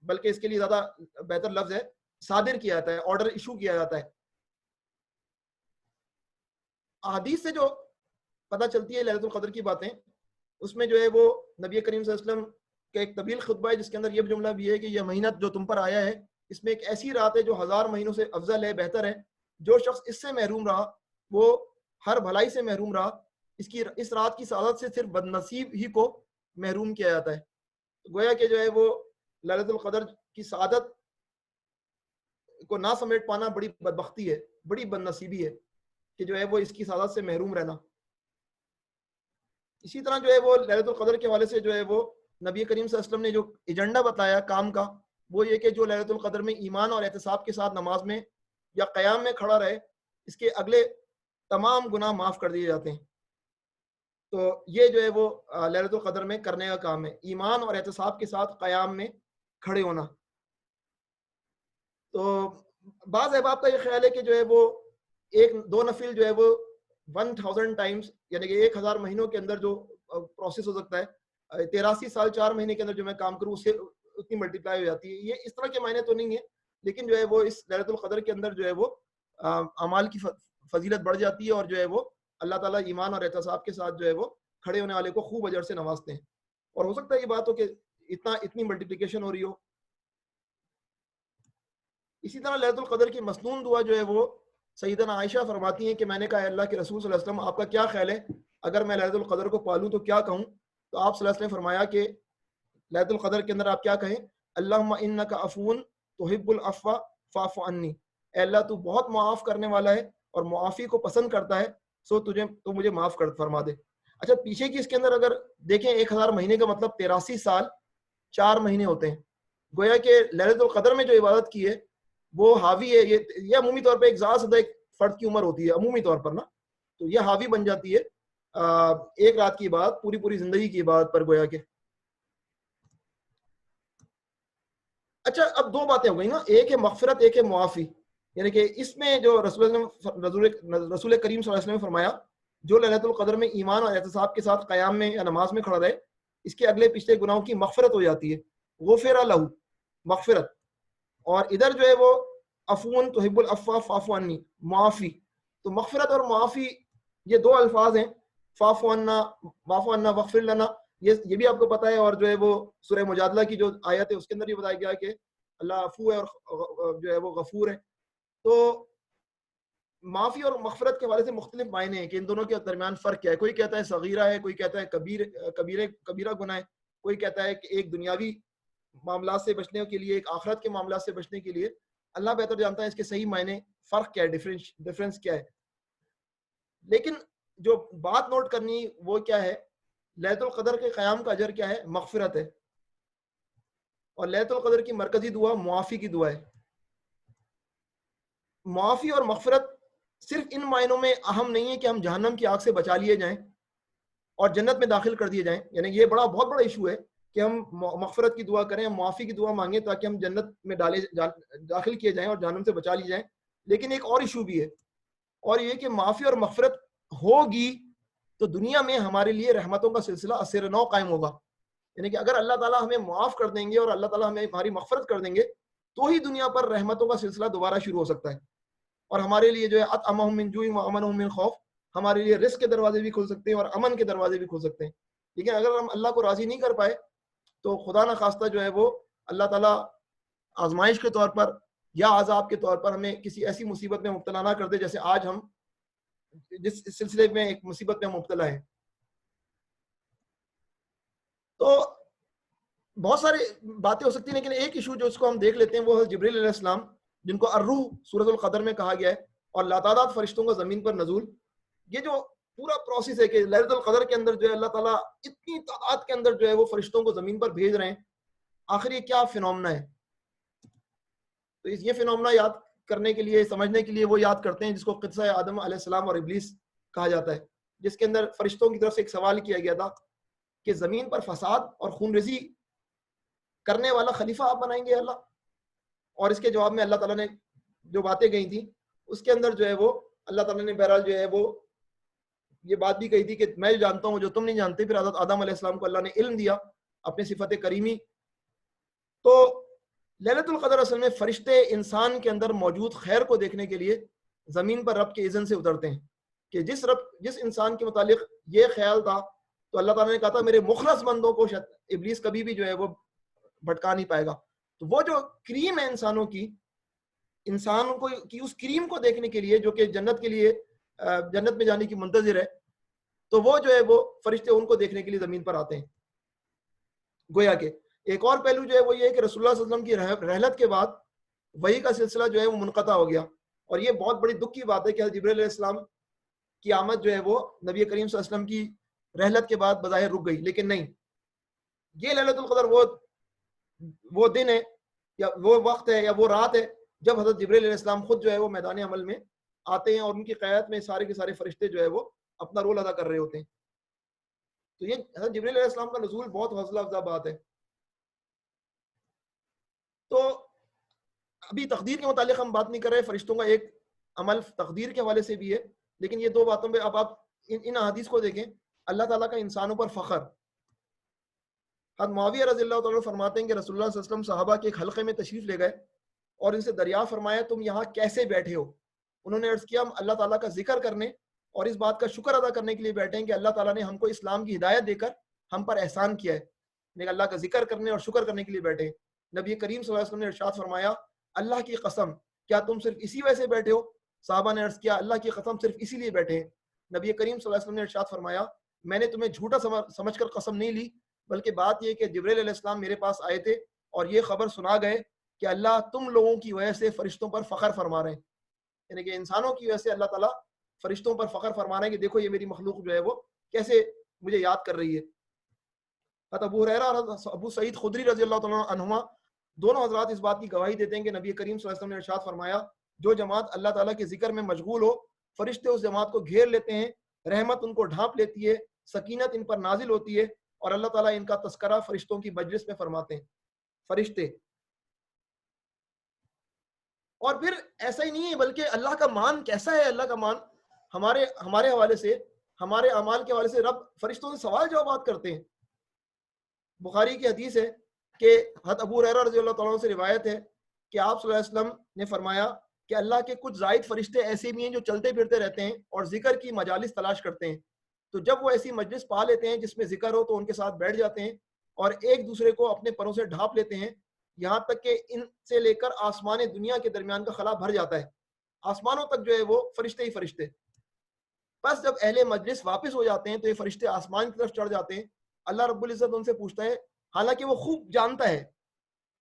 بلکہ اس کے لیے زیادہ بہتر لفظ ہے صادر کیا جاتا ہے, آرڈر ایشو کیا جاتا ہے. احادیث سے جو پتہ چلتی ہے لیلۃ القدر کی باتیں, اس میں جو ہے وہ نبی کریم صلی اللہ علیہ وسلم کا ایک طویل خطبہ ہے جس کے اندر یہ جملہ بھی ہے کہ یہ مہینہ جو تم پر آیا ہے اس میں ایک ایسی رات ہے جو 1000 مہینوں سے افضل ہے, بہتر ہے. جو شخص اس سے محروم رہا وہ ہر بھلائی سے محروم رہا. اس رات کی سعادت سے صرف بد نصیب ہی کو محروم کیا جاتا ہے. گویا کہ جو ہے وہ لیلۃ القدر کی سعادت کو نہ سمیٹ پانا بڑی بدبختی ہے, بڑی بد نصیبی ہے کہ جو ہے وہ اس کی سعادت سے محروم رہنا. اسی طرح جو ہے وہ لیلۃ القدر کے حوالے سے جو ہے وہ نبی کریم صلی اللہ علیہ وسلم نے جو ایجنڈا بتایا کام کا, وہ یہ کہ جو لیلۃ القدر میں ایمان اور احتساب کے ساتھ نماز میں یا قیام میں کھڑا رہے, اس کے اگلے تمام گناہ معاف کر دیے جاتے ہیں. تو یہ جو ہے وہ لیلۃ القدر میں کرنے کا کام ہے, ایمان اور احتساب کے ساتھ قیام میں کھڑے ہونا. تو بعض احباب کا یہ خیال ہے کہ جو ہے وہ ایک دو نفل جو ہے وہ 1000 ٹائمز یعنی کہ 1000 مہینوں کے اندر جو پروسیس ہو سکتا ہے, 83 سال 4 مہینے کے اندر جو میں کام کروں اس سے اتنی ملٹیپلائی ہو جاتی ہے. یہ اس طرح کے معنی تو نہیں ہے, لیکن جو ہے وہ اس لیلۃ القدر کے اندر جو ہے وہ اعمال کی فضیلت بڑھ جاتی ہے, اور جو ہے وہ اللہ تعالیٰ ایمان اور احتساب کے ساتھ جو ہے وہ کھڑے ہونے والے کو خوب اجر سے نوازتے ہیں. اور ہو سکتا ہے یہ بات ہو کہ اتنی ملٹیپلیکیشن ہو رہی ہو. اسی طرح لیلۃ القدر کی مسنون دعا جو ہے وہ سیدنا عائشہ فرماتی ہیں کہ میں نے کہا اللہ کے رسول صلی اللہ علیہ وسلم آپ کا کیا خیال ہے, اگر میں لیلۃ القدر کو پالوں تو کیا کہوں؟ تو آپ صلی اللہ علیہ وسلم نے فرمایا کہ لیلۃ القدر کے اندر آپ کیا کہیں, اللہم انک عفو تحب العفو فاعف عنی, اے اللہ تو بہت معاف کرنے والا ہے اور معافی کو پسند کرتا ہے, سو تو مجھے معاف کر فرما دے. اچھا پیچھے کی اس کے اندر اگر دیکھیں 1000 مہینے کا مطلب 83 سال 4 مہینے ہوتے ہیں. گویا کہ لیلۃ القدر میں جو عبادت کی ہے وہ حاوی ہے, یہ عمومی طور پہ ایک زیادہ سے ایک فرد کی عمر ہوتی ہے عمومی طور پر نا, تو یہ حاوی بن جاتی ہے ایک رات کی عبادت پوری زندگی کی عبادت پر گویا کہ. اچھا اب دو باتیں ہو گئی نا, ایک ہے مغفرت ایک ہے معافی. یعنی کہ اس میں جو رسول کریم صلی اللہ علیہ وسلم نے فرمایا جو لیلۃ القدر میں ایمان اور احتساب کے ساتھ قیام میں یا نماز میں کھڑا رہے اس کے اگلے پچھلے گناہوں کی مغفرت ہو جاتی ہے, غفر لہ مغفرت. اور ادھر جو ہے وہ عفون تحب العفو فاعف عنی معافی. تو مغفرت اور معافی یہ دو الفاظ ہیں, فاعف عنا واعف عنا واغفر لنا, یہ بھی آپ کو پتہ ہے. اور جو ہے وہ سورہ مجادلہ کی جو آیت ہے اس کے اندر بھی بتایا گیا کہ اللہ عفو ہے اور جو ہے وہ غفور ہے. تو معافی اور مغفرت کے حوالے سے مختلف معنی ہیں کہ ان دونوں کے درمیان فرق کیا ہے. کوئی کہتا ہے صغیرہ ہے, کوئی کہتا ہے کبیرہ گناہ ہے, کوئی کہتا ہے کہ ایک دنیاوی معاملات سے بچنے کے لیے, ایک آخرت کے معاملات سے بچنے کے لیے. اللہ بہتر جانتا ہے اس کے صحیح معنی فرق کیا ہے, ڈفرینس کیا ہے. لیکن جو بات نوٹ کرنی وہ کیا ہے, لیلۃ القدر کے قیام کا اجر کیا ہے, مغفرت ہے. اور لیلۃ القدر کی مرکزی دعا معافی کی دعا ہے. معافی اور مغفرت صرف ان معنوں میں اہم نہیں ہے کہ ہم جہنم کی آگ سے بچا لیے جائیں اور جنت میں داخل کر دیے جائیں. یعنی یہ بہت بڑا ایشو ہے کہ ہم مغفرت کی دعا کریں, ہم معافی کی دعا مانگیں تاکہ ہم جنت میں داخل کیے جائیں اور جہنم سے بچا لی جائیں. لیکن ایک اور ایشو بھی ہے, اور یہ کہ معافی اور مغفرت ہوگی تو دنیا میں ہمارے لیے رحمتوں کا سلسلہ اثر نو قائم ہوگا. یعنی کہ اگر اللہ تعالیٰ ہمیں معاف کر دیں گے اور اللہ تعالیٰ ہماری مغفرت کر دیں گے تو ہی دنیا پر رحمتوں کا سلسلہ دوبارہ شروع ہو سکتا ہے, اور ہمارے لیے جو ہے اطعمہم من جوع وامنہم من خوف, ہمارے لیے رزق کے دروازے بھی کھل سکتے ہیں اور امن کے دروازے بھی کھل سکتے ہیں. لیکن اگر ہم اللہ کو راضی نہیں کر پائے تو خدا نخواستہ جو ہے وہ اللہ تعالیٰ آزمائش کے طور پر یا عذاب کے طور پر ہمیں کسی ایسی مصیبت میں مبتلا نہ کر دے جیسے آج ہم جس سلسلے میں ایک مصیبت میں مبتلا ہے. تو بہت ساری باتیں ہو سکتی ہیں, لیکن ایک ایشو جو اس کو ہم دیکھ لیتے ہیں وہ ہے جبریل علیہ السلام, جن کو الروح سورۃ القدر میں کہا گیا ہے, اور لاتعداد فرشتوں کا زمین پر نزول. یہ جو پورا پروسیس ہے کہ لیلۃ القدر کے اندر جو ہے اللہ تعالیٰ اتنی تعداد کے اندر جو ہے وہ فرشتوں کو زمین پر بھیج رہے ہیں, آخر یہ کیا فینومنا ہے. تو یہ فینومنا یاد کرنے کے لیے, سمجھنے کے لیے وہ یاد کرتے ہیں جس کو قصہ آدم علیہ السلام اور ابلیس کہا جاتا ہے, جس کے اندر فرشتوں کی طرف سے ایک سوال کیا گیا تھا کہ زمین پر فساد اور خون ریزی کرنے والا خلیفہ آپ بنائیں گے اللہ. اور اس کے جواب میں اللہ تعالیٰ نے جو باتیں کہی تھیں اس کے اندر جو ہے وہ اللہ تعالیٰ نے بہرحال جو ہے وہ یہ بات بھی کہی تھی کہ میں جانتا ہوں جو تم نہیں جانتے. پھر حضرت آدم علیہ السلام کو اللہ نے علم دیا اپنے صفت کریمی. تو لیلۃ القدر اصل میں فرشتے انسان کے اندر موجود خیر کو دیکھنے کے لیے زمین پر رب کے اذن سے اترتے ہیں کہ جس انسان کے متعلق یہ خیال تھا تو اللہ تعالیٰ نے کہا تھا میرے مخلص بندوں کو ابلیس کبھی بھی جو ہے وہ بھٹکا نہیں پائے گا. تو وہ جو کریم ہے انسانوں کی انسان کو کی اس کریم کو دیکھنے کے لیے جو کہ جنت کے لیے جنت میں جانے کی منتظر ہے، تو وہ جو ہے وہ فرشتے ان کو دیکھنے کے لیے زمین پر آتے ہیں. گویا کہ ایک اور پہلو جو ہے وہ یہ ہے کہ رسول اللہ صلی اللہ علیہ وسلم کی رحلت کے بعد وحی کا سلسلہ جو ہے وہ منقطع ہو گیا، اور یہ بہت بڑی دکھ کی بات ہے کہ حضرت جبرائیل علیہ السلام کی آمد جو ہے وہ نبی کریم صلی اللہ علیہ وسلم کی رحلت کے بعد بظاہر رک گئی، لیکن نہیں، یہ لیلۃ القدر وہ دن ہے یا وہ وقت ہے یا وہ رات ہے جب حضرت جبرائیل علیہ السلام خود جو ہے وہ میدان عمل میں آتے ہیں، اور ان کی قیادت میں سارے کے سارے فرشتے جو ہے وہ اپنا رول ادا کر رہے ہوتے ہیں. تو یہ حضرت جبرائیل علیہ السلام کا نزول بہت حوصلہ افزا بات ہے. تو ابھی تقدیر کے متعلق ہم بات نہیں کر رہے، فرشتوں کا ایک عمل تقدیر کے حوالے سے بھی ہے، لیکن یہ دو باتوں پہ اب آپ ان احادیث کو دیکھیں. اللہ تعالیٰ کا انسانوں پر فخر. حضرت معاویہ رضی اللہ تعالیٰ فرماتے ہیں کہ رسول اللہ صلی اللہ علیہ وسلم صحابہ کے ایک حلقے میں تشریف لے گئے اور ان سے دریافت فرمایا تم یہاں کیسے بیٹھے ہو؟ انہوں نے عرض کیا ہم اللہ تعالیٰ کا ذکر کرنے اور اس بات کا شکر ادا کرنے کے لیے بیٹھے ہیں کہ اللہ تعالیٰ نے ہم کو اسلام کی ہدایت دے کر ہم پر احسان کیا ہے. لیکن اللہ کا ذکر کرنے اور شکر کرنے کے لیے بیٹھے ہیں. نبی کریم صلی اللہ علیہ وسلم نے ارشاد فرمایا اللہ کی قسم کیا تم صرف اسی وجہ سے بیٹھے ہو؟ صحابہ نے عرض کیا اللہ کی قسم صرف اسی لیے بیٹھے ہیں. نبی کریم صلی اللہ علیہ وسلم نے ارشاد فرمایا میں نے تمہیں جھوٹا سمجھ کر قسم نہیں لی، بلکہ بات یہ کہ جبرائیل علیہ السلام میرے پاس آئے تھے اور یہ خبر سنا گئے کہ اللہ تم لوگوں کی وجہ سے فرشتوں پر فخر فرما رہے ہیں. یعنی کہ انسانوں کی وجہ سے اللہ تعالیٰ فرشتوں پر فخر فرما رہے ہیں کہ دیکھو یہ میری مخلوق جو ہے وہ کیسے مجھے یاد کر رہی ہے. ابو ہریرہ اور ابو سعید خدری رضی اللہ تعالیٰ عنہما دونوں حضرات اس بات کی گواہی دیتے ہیں کہ نبی کریم صلی اللہ علیہ وسلم نے ارشاد فرمایا جو جماعت اللہ تعالیٰ کے ذکر میں مشغول ہو فرشتے اس جماعت کو گھیر لیتے ہیں، رحمت ان کو ڈھانپ لیتی ہے، سکینت ان پر نازل ہوتی ہے، اور اللہ تعالیٰ ان کا تذکرہ فرشتوں کی مجلس میں فرماتے ہیں. فرشتے اور پھر ایسا ہی نہیں ہے بلکہ اللہ کا مان کیسا ہے. اللہ کا مان ہمارے حوالے سے، ہمارے اعمال کے حوالے سے رب فرشتوں سے سوال جوابات کرتے ہیں. بخاری کی حدیث ہے کہ حضرت ابو ہریرہ رضی اللہ تعالیٰ عنہ سے روایت ہے کہ آپ صلی اللہ علیہ وسلم نے فرمایا کہ اللہ کے کچھ زائد فرشتے ایسے بھی ہیں جو چلتے پھرتے رہتے ہیں اور ذکر کی مجالس تلاش کرتے ہیں. تو جب وہ ایسی مجلس پا لیتے ہیں جس میں ذکر ہو تو ان کے ساتھ بیٹھ جاتے ہیں اور ایک دوسرے کو اپنے پروں سے ڈھانپ لیتے ہیں، یہاں تک کہ ان سے لے کر آسمان دنیا کے درمیان کا خلا بھر جاتا ہے. آسمانوں تک جو ہے وہ فرشتے ہی فرشتے. بس جب اہل مجلس واپس ہو جاتے ہیں تو یہ فرشتے آسمان کی طرف چڑھ جاتے ہیں. اللہ رب العزت ان سے پوچھتا ہے، حالانکہ وہ خوب جانتا ہے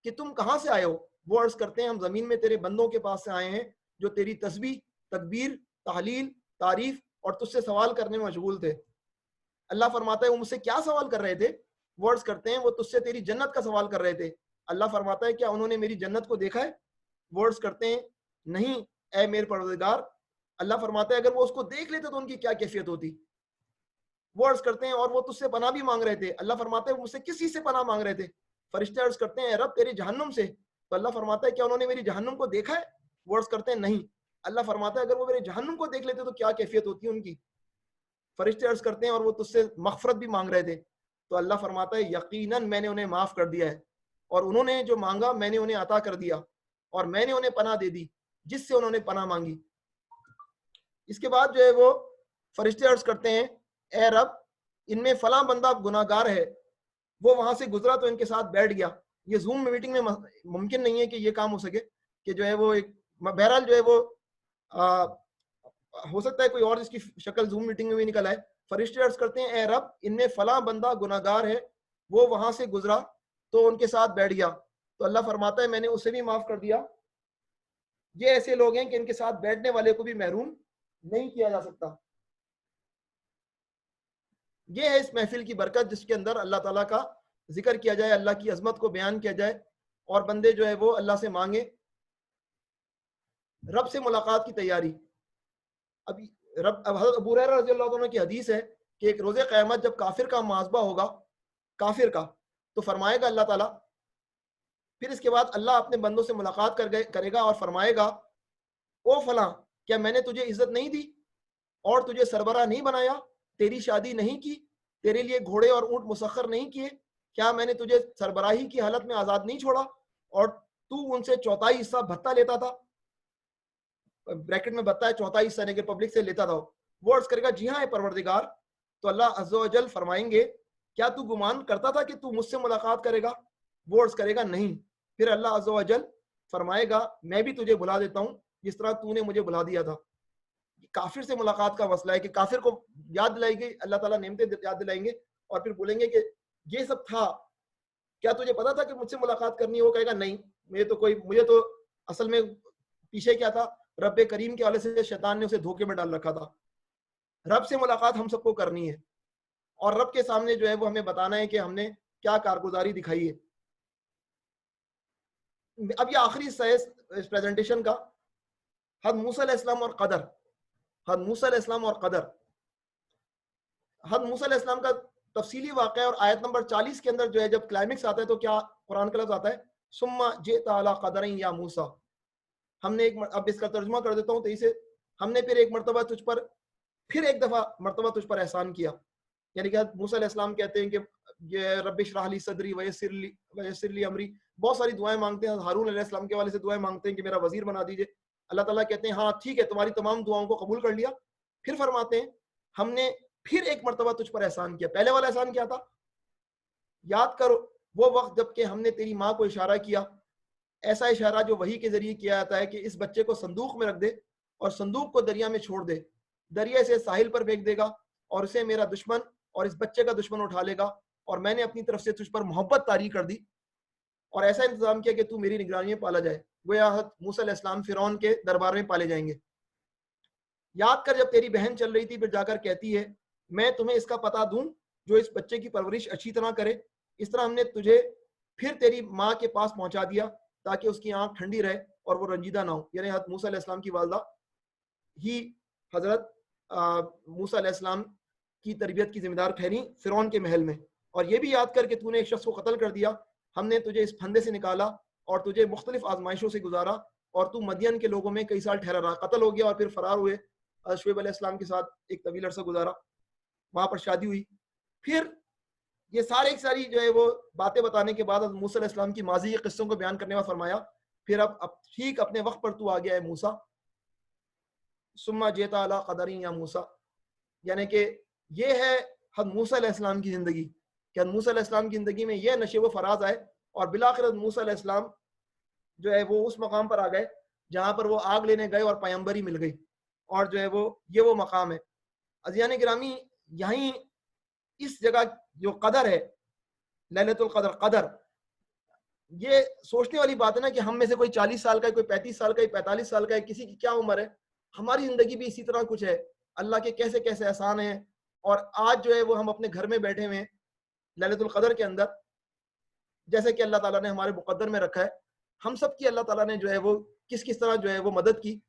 کہ تم کہاں سے آئے ہو. وہ عرض کرتے ہیں ہم زمین میں تیرے بندوں کے پاس سے آئے ہیں جو تیری تسبیح، تکبیر، تحلیل، تعریف اور تجھ سے سوال کرنے میں مشغول تھے. اللہ فرماتا ہے وہ مجھ سے کیا سوال کر رہے تھے؟ وہ عرض کرتے ہیں وہ تجھ سے تیری جنت کا سوال کر رہے تھے. اللہ فرماتا ہے کیا انہوں نے میری جنت کو دیکھا ہے؟ وہ عرض کرتے ہیں نہیں اے میرے پروردگار. اللہ فرماتا ہے اگر وہ اس کو دیکھ لیتے تو ان کی کیا کیفیت ہوتی. وہ عرض کرتے ہیں اور وہ تجھ سے پناہ بھی مانگ رہے تھے. اللہ فرماتا ہے وہ مجھ سے کسی سے پناہ مانگ رہے تھے. فرشتے عرض کرتے ہیں اے رب تیری جہنم سے. تو اللہ فرماتا ہے کیا انہوں نے میری جہنم کو دیکھا ہے؟ وہ عرض کرتے ہیں نہیں. اللہ فرماتا ہے اگر وہ میری جہنم کو دیکھ لیتے تو کیا کیفیت ہوتی ان کی. فرشتے عرض کرتے ہیں اور وہ تجھ سے مغفرت بھی مانگ رہے تھے. تو اللہ فرماتا ہے یقیناً میں نے انہیں معاف کر دیا ہے اور انہوں نے جو مانگا میں نے انہیں عطا کر دیا اور میں نے انہیں پناہ دے دی جس سے انہوں نے پناہ مانگی. اس کے بعد جو ہے وہ فرشتے عرض کرتے ہیں اے رب ان میں فلاں بندہ گناہ گار ہے، وہ وہاں سے گزرا تو ان کے ساتھ بیٹھ گیا. یہ زوم میٹنگ میں ممکن نہیں ہے کہ یہ کام ہو سکے کہ جو ہے وہ ایک بہرحال جو ہے وہ ہو سکتا ہے کوئی اور اس کی شکل زوم میٹنگ میں بھی نکل آئے. فرشتے عرض کرتے ہیں اے رب ان میں فلاں بندہ گناہ گار ہے، وہ وہاں سے گزرا تو ان کے ساتھ بیٹھ گیا. تو اللہ فرماتا ہے میں نے اسے بھی معاف کر دیا. یہ ایسے لوگ ہیں کہ ان کے ساتھ بیٹھنے والے کو بھی محروم نہیں کیا جا سکتا. یہ ہے اس محفل کی برکت جس کے اندر اللہ تعالیٰ کا ذکر کیا جائے، اللہ کی عظمت کو بیان کیا جائے اور بندے جو ہے وہ اللہ سے مانگے رب سے ملاقات کی تیاری. اب حضرت ابو ہریرہ رضی اللہ عنہ کی حدیث ہے کہ ایک روز قیامت جب کافر کا محاسبہ ہوگا کافر کا تو فرمائے گا اللہ تعالیٰ، پھر اس کے بعد اللہ اپنے بندوں سے ملاقات کرے گا اور فرمائے گا او فلاں کیا میں نے تجھے عزت نہیں دی اور تجھے سربراہ نہیں بنایا، تیری شادی نہیں کی، تیرے لیے گھوڑے اور اونٹ مسخر نہیں کیے، کیا میں نے تجھے سربراہی کی حالت میں آزاد نہیں چھوڑا اور تو ان سے چوتھائی حصہ بھتہ لیتا تھا. بریکٹ میں بھتہ ہے چوتھائی حصہ نہیں کہ پبلک سے لیتا تھا. وہ عرض کرے گا جی ہاں اے پروردگار. تو اللہ عز و جل فرمائیں گے کیا تو گمان کرتا تھا کہ تو مجھ سے ملاقات کرے گا؟ وہ عرض کرے گا نہیں. پھر اللہ عز و جل فرمائے گا میں بھی تجھے بلا دیتا ہوں جس طرح تو نے مجھے بلا دیا تھا. کافر سے ملاقات کا مسئلہ ہے کہ کافر کو یاد دلائے گی اللہ تعالیٰ نعمتیں یاد دلائیں گے اور پھر بولیں گے کہ یہ سب تھا، کیا تجھے پتا تھا کہ مجھ سے ملاقات کرنی ہے؟ وہ کہے گا نہیں، مجھے تو اصل میں پیچھے کیا تھا، رب کریم کے حوالے سے شیطان نے اسے دھوکے میں ڈال رکھا تھا. رب سے ملاقات ہم سب کو کرنی ہے اور رب کے سامنے جو ہے وہ ہمیں بتانا ہے کہ ہم نے کیا کارگزاری دکھائی ہے. اب یہ آخری حصہ ہے اس پریزنٹیشن کا، حضرت موسیٰ علیہ السلام اور قدر. حضرت موسیٰ علیہ السلام اور قدر. حضرت موسیٰ علیہ السلام کا تفصیلی واقعہ اور آیت نمبر 40 کے اندر جو ہے جب کلائمیکس آتا ہے تو کیا قرآن کا لفظ آتا ہے، ثم جئت علی قدر یا موسیٰ. ہم نے اب اس کا ترجمہ کر دیتا ہوں تو اسے ہم نے پھر ایک مرتبہ تجھ پر، پھر ایک دفعہ مرتبہ تجھ پر احسان کیا. یعنی کہ موسیٰ علیہ السلام کہتے ہیں کہ یہ رب اشرح لی صدری ویسر لی امری، بہت ساری دعائیں مانگتے ہیں. ہارون علیہ السلام کے حوالے سے دعائیں مانگتے ہیں کہ میرا وزیر بنا دیجئے. اللہ تعالیٰ کہتے ہیں ہاں ٹھیک ہے، تمہاری تمام دعاؤں کو قبول کر لیا. پھر فرماتے ہیں ہم نے پھر ایک مرتبہ تجھ پر احسان کیا. پہلے والا احسان کیا تھا؟ یاد کرو وہ وقت جب کہ ہم نے تیری ماں کو اشارہ کیا، ایسا اشارہ جو وحی کے ذریعے کیا جاتا ہے کہ اس بچے کو صندوق میں رکھ دے اور صندوق کو دریا میں چھوڑ دے. دریا سے ساحل پر پھینک دے گا اور اسے میرا دشمن اور اس بچے کا دشمن اٹھا لے گا، اور میں نے اپنی طرف سے تجھ پر محبت طاری کر دی اور ایسا انتظام کیا کہ تو میری نگرانی میں پالا جائے. گویا حضرت موسیٰ علیہ السلام فرعون کے دربار میں پالے جائیں گے. یاد کر جب تیری بہن چل رہی تھی پھر جا کر کہتی ہے میں تمہیں اس کا پتہ دوں جو اس بچے کی پرورش اچھی طرح کرے. اس طرح ہم نے تجھے پھر تیری ماں کے پاس پہنچا دیا تاکہ اس کی آنکھ ٹھنڈی رہے اور وہ رنجیدہ نہ ہو. یعنی حضرت موسیٰ علیہ السلام کی والدہ ہی حضرت موسیٰ علیہ السلام کی تربیت کی ذمہ دار ٹھہری فرعون کے محل میں. اور یہ بھی یاد کر کہ تو نے ایک شخص کو قتل کر دیا، ہم نے تجھے اس پھندے سے نکالا اور تجھے مختلف آزمائشوں سے گزارا اور تو مدین کے لوگوں میں کئی سال ٹھہرا رہا، قتل ہو گیا اور پھر فرار ہوئے. شعیب علیہ السلام کے ساتھ ایک طویل عرصہ گزارا، وہاں پر شادی ہوئی. پھر یہ ساری جو ہے وہ باتیں بتانے کے بعد موسیٰ علیہ السلام کی ماضی کے قصوں کو بیان کرنے میں فرمایا پھر اب ٹھیک اپنے وقت پر تو آ گیا ہے موسیٰ. ثم جئت علی قدر یا موسیٰ، یعنی کہ یہ ہے حضرت موسیٰ علیہ السلام کی زندگی کہ حضرت موسیٰ علیہ السلام کی زندگی میں یہ نشے و فراز آئے اور بالآخر حضرت موسیٰ علیہ السلام جو ہے وہ اس مقام پر آ گئے جہاں پر وہ آگ لینے گئے اور پیغمبری مل گئی، اور جو ہے وہ مقام ہے. عزیزان گرامی، یہیں اس جگہ جو قدر ہے لیلۃ القدر، قدر، یہ سوچنے والی بات ہے نا کہ ہم میں سے کوئی 40 سال کا ہے، کوئی 35 سال کا ہے، 45 سال کا ہے، کسی کی کیا عمر ہے. ہماری زندگی بھی اسی طرح کچھ ہے. اللہ کے کیسے کیسے احسان ہیں، اور آج جو ہے وہ ہم اپنے گھر میں بیٹھے ہوئے ہیں لیلۃ القدر کے اندر، جیسے کہ اللہ تعالیٰ نے ہمارے مقدر میں رکھا ہے. ہم سب کی اللہ تعالیٰ نے جو ہے وہ کس طرح جو ہے وہ مدد کی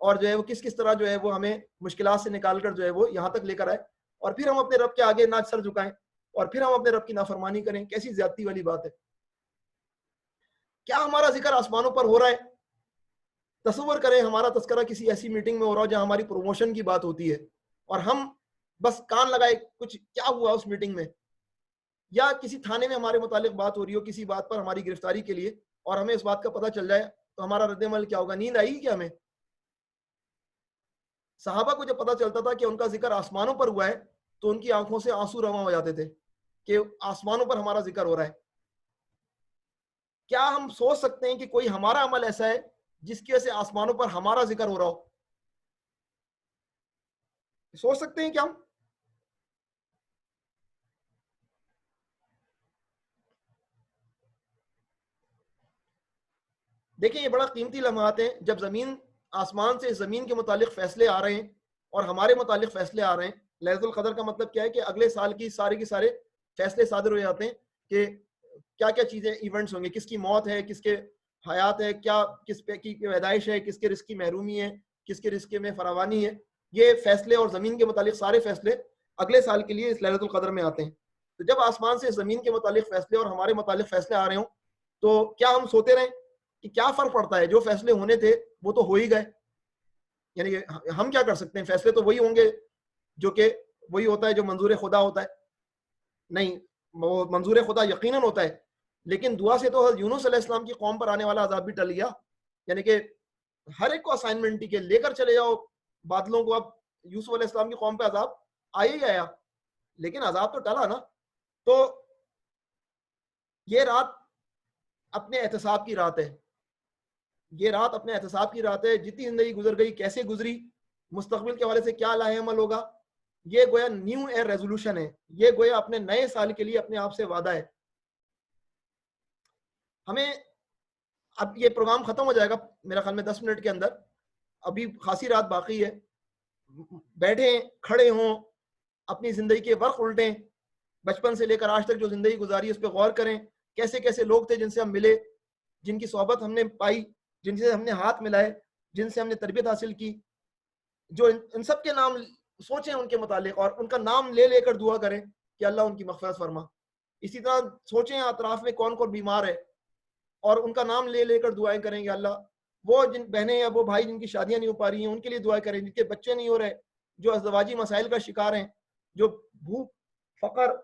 اور جو ہے وہ کس طرح جو ہے وہ ہمیں مشکلات سے نکال کر جو ہے وہ یہاں تک لے کر آئے، اور پھر ہم اپنے رب کے آگے نہ سر جھکائیں اور پھر ہم اپنے رب کی نافرمانی کریں. کیسی زیادتی والی بات ہے. کیا ہمارا ذکر آسمانوں پر ہو رہا ہے؟ تصور کریں ہمارا تذکرہ کسی ایسی میٹنگ میں ہو رہا ہو جہاں ہماری پروموشن کی بات ہوتی ہے اور ہم بس کان لگائے کچھ کیا ہوا اس میٹنگ میں، یا کسی تھانے میں ہمارے متعلق بات ہو رہی ہو کسی بات پر ہماری گرفتاری کے لیے اور ہمیں اس بات کا پتہ چل جائے تو ہمارا رد عمل کیا ہوگا؟ نیند آئے گی کیا ہمیں؟ صحابہ کو جب پتہ چلتا تھا کہ ان کا ذکر آسمانوں پر ہوا ہے تو ان کی آنکھوں سے آنسو رواں ہو جاتے تھے کہ آسمانوں پر ہمارا ذکر ہو رہا ہے. کیا ہم سوچ سکتے ہیں کہ کوئی ہمارا عمل ایسا ہے جس کی وجہ سے آسمانوں پر ہمارا ذکر ہو رہا ہو؟ سوچ سکتے ہیں کیا ہم؟ دیکھیں یہ بڑا قیمتی لمحات ہیں جب زمین آسمان سے زمین کے متعلق فیصلے آ رہے ہیں اور ہمارے متعلق فیصلے آ رہے ہیں. لیلۃ القدر کا مطلب کیا ہے کہ اگلے سال کی سارے فیصلے صادر ہو جاتے ہیں کہ کیا کیا چیزیں ایونٹس ہوں گے، کس کی موت ہے، کس کے حیات ہے، کیا کس پہ کی پیدائش ہے، کس کے رزق کی محرومی ہے، کس کے رزق میں فراوانی ہے. یہ فیصلے اور زمین کے متعلق سارے فیصلے اگلے سال کے لیے اس لیلۃ القدر میں آتے ہیں. تو جب آسمان سے زمین کے متعلق فیصلے اور ہمارے متعلق فیصلے آ رہے ہوں تو کیا ہم سوتے رہیں کہ کیا فرق پڑتا ہے، جو فیصلے ہونے تھے وہ تو ہو ہی گئے، یعنی کہ ہم کیا کر سکتے ہیں، فیصلے تو وہی ہوں گے جو کہ وہی ہوتا ہے جو منظور خدا ہوتا ہے. نہیں، وہ منظور خدا یقیناً ہوتا ہے، لیکن دعا سے تو حضرت یونس علیہ السلام کی قوم پر آنے والا عذاب بھی ٹل گیا. یعنی کہ ہر ایک کو اسائنمنٹ دی کہ لے کر چلے جاؤ بادلوں کو. اب یوسف علیہ السلام کی قوم پہ عذاب آیا ہی آیا، لیکن عذاب تو ٹلا نا. تو یہ رات اپنے احتساب کی رات ہے. یہ رات اپنے احتساب کی رات ہے. جتنی زندگی گزر گئی کیسے گزری, مستقبل کے حوالے سے کیا لاہ عمل ہوگا, یہ گویا نیو ایئر ریزولوشن ہے, یہ گویا اپنے نئے سال کے لیے اپنے آپ سے وعدہ ہے. ہمیں اب یہ پروگرام ختم ہو جائے گا میرا خیال میں 10 منٹ کے اندر, ابھی خاصی رات باقی ہے. بیٹھیں, کھڑے ہوں, اپنی زندگی کے ورق الٹیں, بچپن سے لے کر آج تک جو زندگی گزاری اس پہ غور کریں. کیسے کیسے لوگ تھے جن سے ہم ملے, جن کی صحبت ہم نے پائی, جن سے ہم نے ہاتھ ملائے, جن سے ہم نے تربیت حاصل کی, جو ان سب کے نام سوچیں ان کے متعلق, اور ان کا نام لے لے کر دعا کریں کہ اللہ ان کی مغفرت فرما. اسی طرح سوچیں اطراف میں کون کون بیمار ہے, اور ان کا نام لے لے کر دعائیں کریں گے. اللہ وہ جن بہنیں یا وہ بھائی جن کی شادیاں نہیں ہو پا رہی ہیں ان کے لیے دعائیں کریں, جن کے بچے نہیں ہو رہے, جو ازدواجی مسائل کا شکار ہیں, جو بھوک, فقر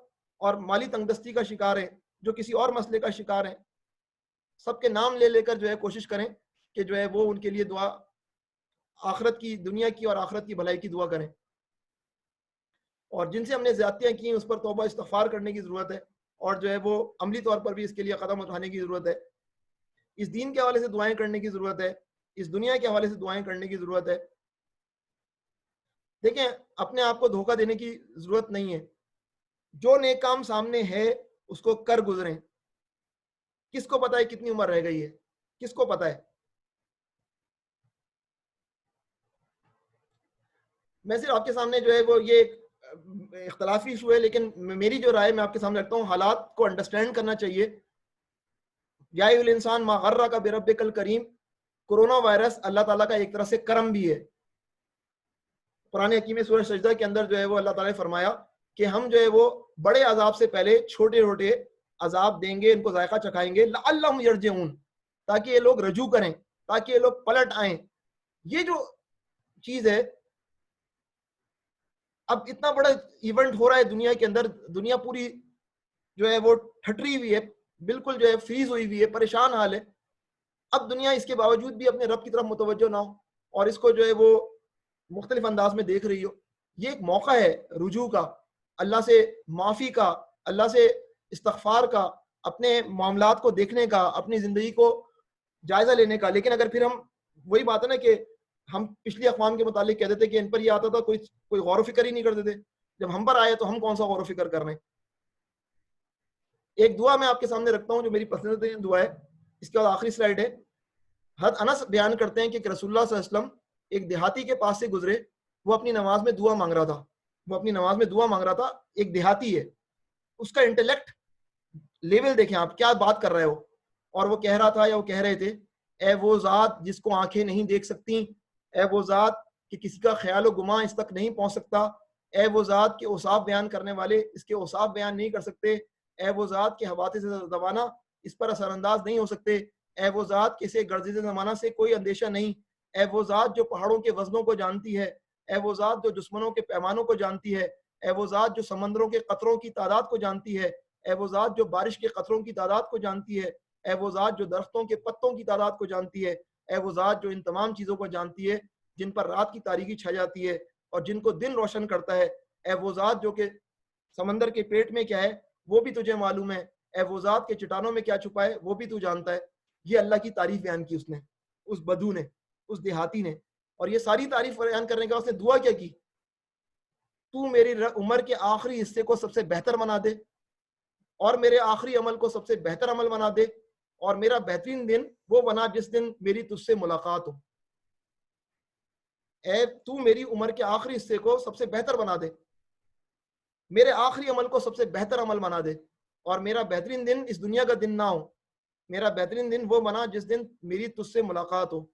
اور مالی تنگدستی کا شکار ہیں, جو کسی اور مسئلے کا شکار ہیں, سب کے نام لے لے کر جو ہے کوشش کریں کہ جو ہے وہ ان کے لیے دعا, آخرت کی, دنیا کی اور آخرت کی بھلائی کی دعا کریں. اور جن سے ہم نے زیادتیاں کی اس پر توبہ استغفار کرنے کی ضرورت ہے, اور جو ہے وہ عملی طور پر بھی اس کے لیے قدم اٹھانے کی ضرورت ہے. اس دین کے حوالے سے دعائیں کرنے کی ضرورت ہے, اس دنیا کے حوالے سے دعائیں کرنے کی ضرورت ہے. دیکھیں, اپنے آپ کو دھوکہ دینے کی ضرورت نہیں ہے. جو نیک کام سامنے ہے اس کو کر گزریں. کس کو پتا ہے کتنی عمر رہ گئی ہے, کس کو پتا ہے. میں صرف آپ کے سامنے جو ہے وہ یہ اختلافی ایشو ہے, لیکن میری جو رائے میں آپ کے سامنے رکھتا ہوں, حالات کو انڈرسٹینڈ کرنا چاہیے. یا ایھا الانسان ما غرک بربک الکریم, کورونا وائرس اللہ تعالیٰ کا ایک طرح سے کرم بھی ہے. قرآن حکیم میں سورہ سجدہ کے اندر جو ہے وہ اللہ تعالیٰ نے فرمایا کہ ہم جو ہے وہ بڑے عذاب سے پہلے چھوٹے چھوٹے عذاب دیں گے, ان کو ذائقہ چکھائیں گے, لعلہم یرجعون, تاکہ یہ لوگ رجوع کریں, تاکہ یہ لوگ پلٹ آئیں. یہ جو چیز ہے, اب اتنا بڑا ایونٹ ہو رہا ہے دنیا کے اندر, دنیا پوری جو ہے وہ ٹھٹری ہوئی ہے, بالکل جو ہے فریز ہوئی ہوئی ہے, پریشان حال ہے. اب دنیا اس کے باوجود بھی اپنے رب کی طرف متوجہ نہ ہو اور اس کو جو ہے وہ مختلف انداز میں دیکھ رہی ہو. یہ ایک موقع ہے رجوع کا, اللہ سے معافی کا, اللہ سے استغفار کا, اپنے معاملات کو دیکھنے کا, اپنی زندگی کو جائزہ لینے کا. لیکن اگر پھر ہم, وہی بات ہے نا کہ ہم پچھلی اقوام کے متعلق کہتے تھے کہ ان پر یہ آتا تھا, کوئی غور و فکر ہی نہیں کرتے تھے. جب ہم پر آئے تو ہم کون سا غور و فکر کر رہے ہیں. ایک دعا میں آپ کے سامنے رکھتا ہوں جو میری پسندیدہ دعا ہے, اس کے بعد آخری سلائیڈ ہے. حضرت انس بیان کرتے ہیں کہ رسول اللہ صلی اللہ علیہ وسلم ایک دیہاتی کے پاس سے گزرے, وہ اپنی نماز میں دعا مانگ رہا تھا. ایک دیہاتی ہے, اس کا انٹلیکٹ لیول دیکھیں آپ, کیا بات کر رہے ہو. اور وہ کہہ رہا تھا یا وہ کہہ رہے تھے, اے وہ ذات جس کو آنکھیں نہیں دیکھ سکتی, اے وہ ذات کہ کسی کا خیال و گمان اس تک نہیں پہنچ سکتا, اے وہ ذات کے اوصاف بیان کرنے والے اس کے اوصاف بیان نہیں کر سکتے, اے وہ ذات کے حوادث زمانہ اس پر اثر انداز نہیں ہو سکتے, اے وہ ذات کے اسے گردش زمانہ سے کوئی اندیشہ نہیں, اے وہ ذات جو پہاڑوں کے وزنوں کو جانتی ہے, اے وہ ذات جو دشمنوں کے پیمانوں کو جانتی ہے, اے وہ ذات جو سمندروں کے قطروں کی تعداد کو جانتی ہے, اے وہ ذات جو بارش کے قطروں کی تعداد کو جانتی ہے, اے وہ ذات جو درختوں کے پتوں کی تعداد کو جانتی ہے, اے وہ ذات جو ان تمام چیزوں کو جانتی ہے جن پر رات کی تاریکی چھا جاتی ہے اور جن کو دن روشن کرتا ہے, اے وہ ذات جو کہ سمندر کے پیٹ میں کیا ہے وہ بھی تجھے معلوم ہے, اے وہ ذات کے چٹانوں میں کیا چھپا ہے وہ بھی تو جانتا ہے. یہ اللہ کی تعریف بیان کی اس نے, اس بدو نے, اس دیہاتی نے. اور یہ ساری تعریف بیان کرنے کے بعد اس نے دعا کیا کی, تو میری عمر کے آخری حصے کو سب سے بہتر بنا دے, اور میرے آخری عمل کو سب سے بہتر عمل بنا دے, اور میرا بہترین دن وہ بنا جس دن میری تجھ سے ملاقات ہو. اے تو میری عمر کے آخری حصے کو سب سے بہتر بنا دے, میرے آخری عمل کو سب سے بہتر عمل بنا دے, اور میرا بہترین دن اس دنیا کا دن نہ ہو, میرا بہترین دن وہ بنا جس دن میری تجھ سے ملاقات ہو.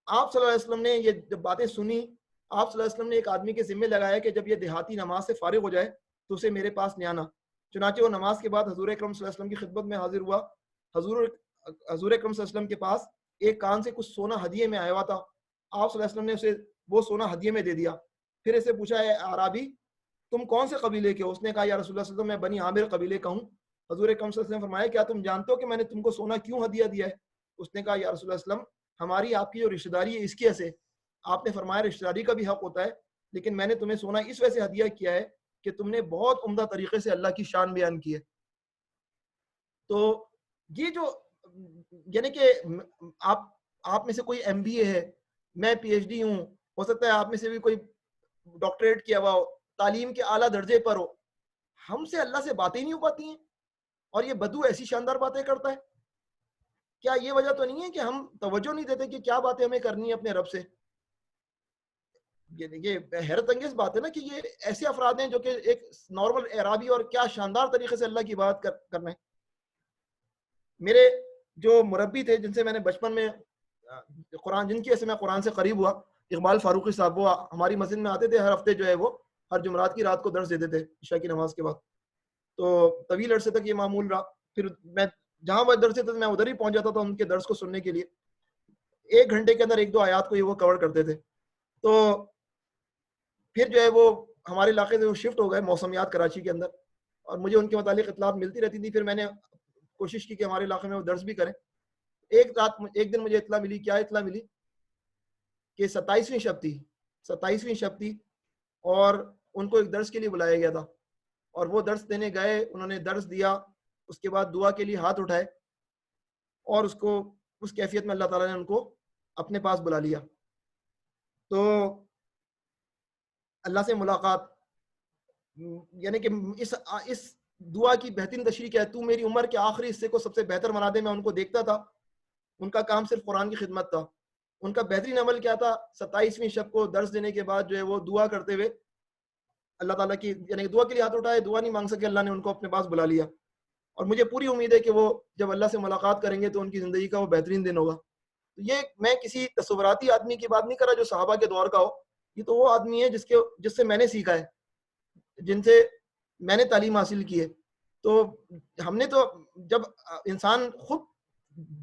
آپ صلی اللہ علیہ وسلم نے یہ جب باتیں سنی, آپ صلی اللہ علیہ وسلم نے ایک آدمی کے ذمہ لگایا کہ جب یہ دیہاتی نماز سے فارغ ہو جائے تو اسے میرے پاس لے آنا. چنانچہ وہ نماز کے بعد حضور اکرم صلی اللہ علیہ وسلم کی خدمت میں حاضر ہوا. حضور اکرم صلی اللہ علیہ وسلم کے پاس ایک کان سے کچھ سونا ہدیے میں آیا ہوا تھا. آپ صلی اللہ علیہ وسلم نے اسے وہ سونا ہدیے میں دے دیا. پھر اسے پوچھا, اے اعرابی تم کون سے قبیلے کے ہو؟ اس نے کہا, یا رسول اللہ صلی اللہ علیہ وسلم میں بنی عامر قبیلے کا ہوں. حضور اکرم صلی اللہ علیہ وسلم نے فرمایا, کیا تم جانتے ہو کہ میں نے تم کو سونا کیوں ہدیہ دیا ہے؟ اس نے کہا, یا رسول اللہ صلی اللہ علیہ وسلم ہماری آپ کی جو رشتہ داری ہے اس کی وجہ سے. آپ نے فرمایا رشتہ داری کا بھی حق ہوتا ہے, لیکن میں نے تمہیں سونا اس وجہ سے ہدیہ کیا ہے کہ تم نے بہت عمدہ طریقے سے اللہ کی شان بیان کی ہے. تو یہ جو یعنی کہ آپ آپ میں سے کوئی MBA ہے, میں PhD ہوں, ہو سکتا ہے آپ میں سے بھی کوئی ڈاکٹریٹ کیا ہوا ہو, تعلیم کے اعلیٰ درجے پر ہو, ہم سے اللہ سے باتیں نہیں ہو پاتی ہیں, اور یہ بدو ایسی شاندار باتیں کرتا ہے. کیا یہ وجہ تو نہیں ہے کہ ہم توجہ نہیں دیتے کہ کیا باتیں ہمیں کرنی ہے اپنے رب سے؟ یہ حیرت انگیز بات ہے نا کہ یہ ایسے افراد ہیں جو کہ ایک نارمل اعرابی, اور کیا شاندار طریقے سے اللہ کی بات کرنا ہے. میرے جو مربی تھے جن سے میں نے بچپن میں قرآن, جن کی وجہ سے میں قرآن سے قریب ہوا, اقبال فاروقی صاحب, وہ ہماری مسجد میں آتے تھے ہر ہفتے, جو ہے وہ ہر جمعرات کی رات کو درس دیتے تھے عشاء کی نماز کے بعد. تو طویل عرصے تک یہ معمول رہا. پھر میں جہاں وہ درس دیتے تھے میں ادھر ہی پہنچ جاتا تھا ان کے درس کو سننے کے لیے. 1 گھنٹے کے اندر 1-2 آیات کو یہ وہ کور کرتے تھے. تو پھر جو ہے وہ ہمارے علاقے سے وہ شفٹ ہو گئے موسمیات کراچی کے اندر, اور مجھے ان کے متعلق اطلاعات ملتی رہتی تھی. پھر میں نے کوشش کی کہ ہمارے علاقے میں وہ درس بھی کریں. ایک دن مجھے اطلاع ملی, کیا اطلاع ملی, کہ 27ویں شب تھی اور ان کو ایک درس کے لیے بلایا گیا تھا, اور وہ درس دینے گئے, انہوں نے درس دیا, اس کے بعد دعا کے لیے ہاتھ اٹھائے, اور اس کیفیت میں اللہ تعالیٰ نے ان کو اپنے پاس بلا لیا. تو اللہ سے ملاقات, یعنی کہ اس دعا کی بہترین تشریح کیا ہے, تو میری عمر کے آخری حصے کو سب سے بہتر بنا دے. میں ان کو دیکھتا تھا, ان کا کام صرف قرآن کی خدمت تھا. ان کا بہترین عمل کیا تھا, 27ویں شب کو درس دینے کے بعد جو ہے وہ دعا کرتے ہوئے اللہ تعالیٰ کی, یعنی دعا کے لیے ہاتھ اٹھائے, دعا نہیں مانگ سکے, اللہ نے ان کو اپنے پاس بلا لیا. اور مجھے پوری امید ہے کہ وہ جب اللہ سے ملاقات کریں گے تو ان کی زندگی کا وہ بہترین دن ہوگا. تو یہ میں کسی تصوراتی آدمی کی بات نہیں کر رہا جو صحابہ کے دور کا ہو, یہ تو وہ آدمی ہے جس سے میں نے سیکھا ہے, جن سے میں نے تعلیم حاصل کی ہے. تو ہم نے تو, جب انسان خود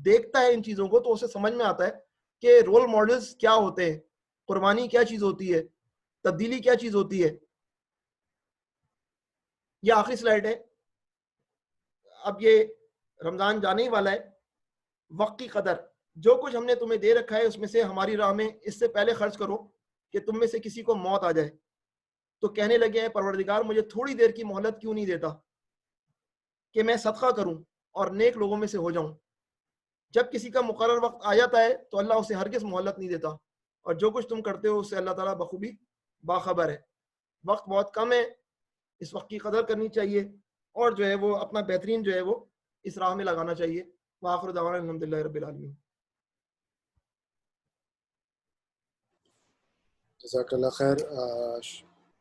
دیکھتا ہے ان چیزوں کو تو اسے سمجھ میں آتا ہے کہ رول ماڈلز کیا ہوتے ہیں, قربانی کیا چیز ہوتی ہے, تبدیلی کیا چیز ہوتی ہے. یہ آخری سلائیڈ ہے. اب یہ رمضان جانے ہی والا ہے. وقت کی قدر, جو کچھ ہم نے تمہیں دے رکھا ہے اس میں سے ہماری راہ میں اس سے پہلے خرچ کرو کہ تم میں سے کسی کو موت آ جائے. تو کہنے لگے ہیں, پروردگار مجھے تھوڑی دیر کی مہلت کیوں نہیں دیتا کہ میں صدقہ کروں اور نیک لوگوں میں سے ہو جاؤں. جب کسی کا مقرر وقت آ جاتا ہے تو اللہ اسے ہرگز مہلت نہیں دیتا, اور جو کچھ تم کرتے ہو اس سے اللہ تعالیٰ بخوبی باخبر ہے. وقت بہت کم ہے, اس وقت کی قدر کرنی چاہیے, اور جو ہے وہ اپنا بہترین جو ہے وہ اس راہ میں لگانا چاہیے. وآخر دعوانا الحمدللہ رب العالمین. جزاک اللہ خیر.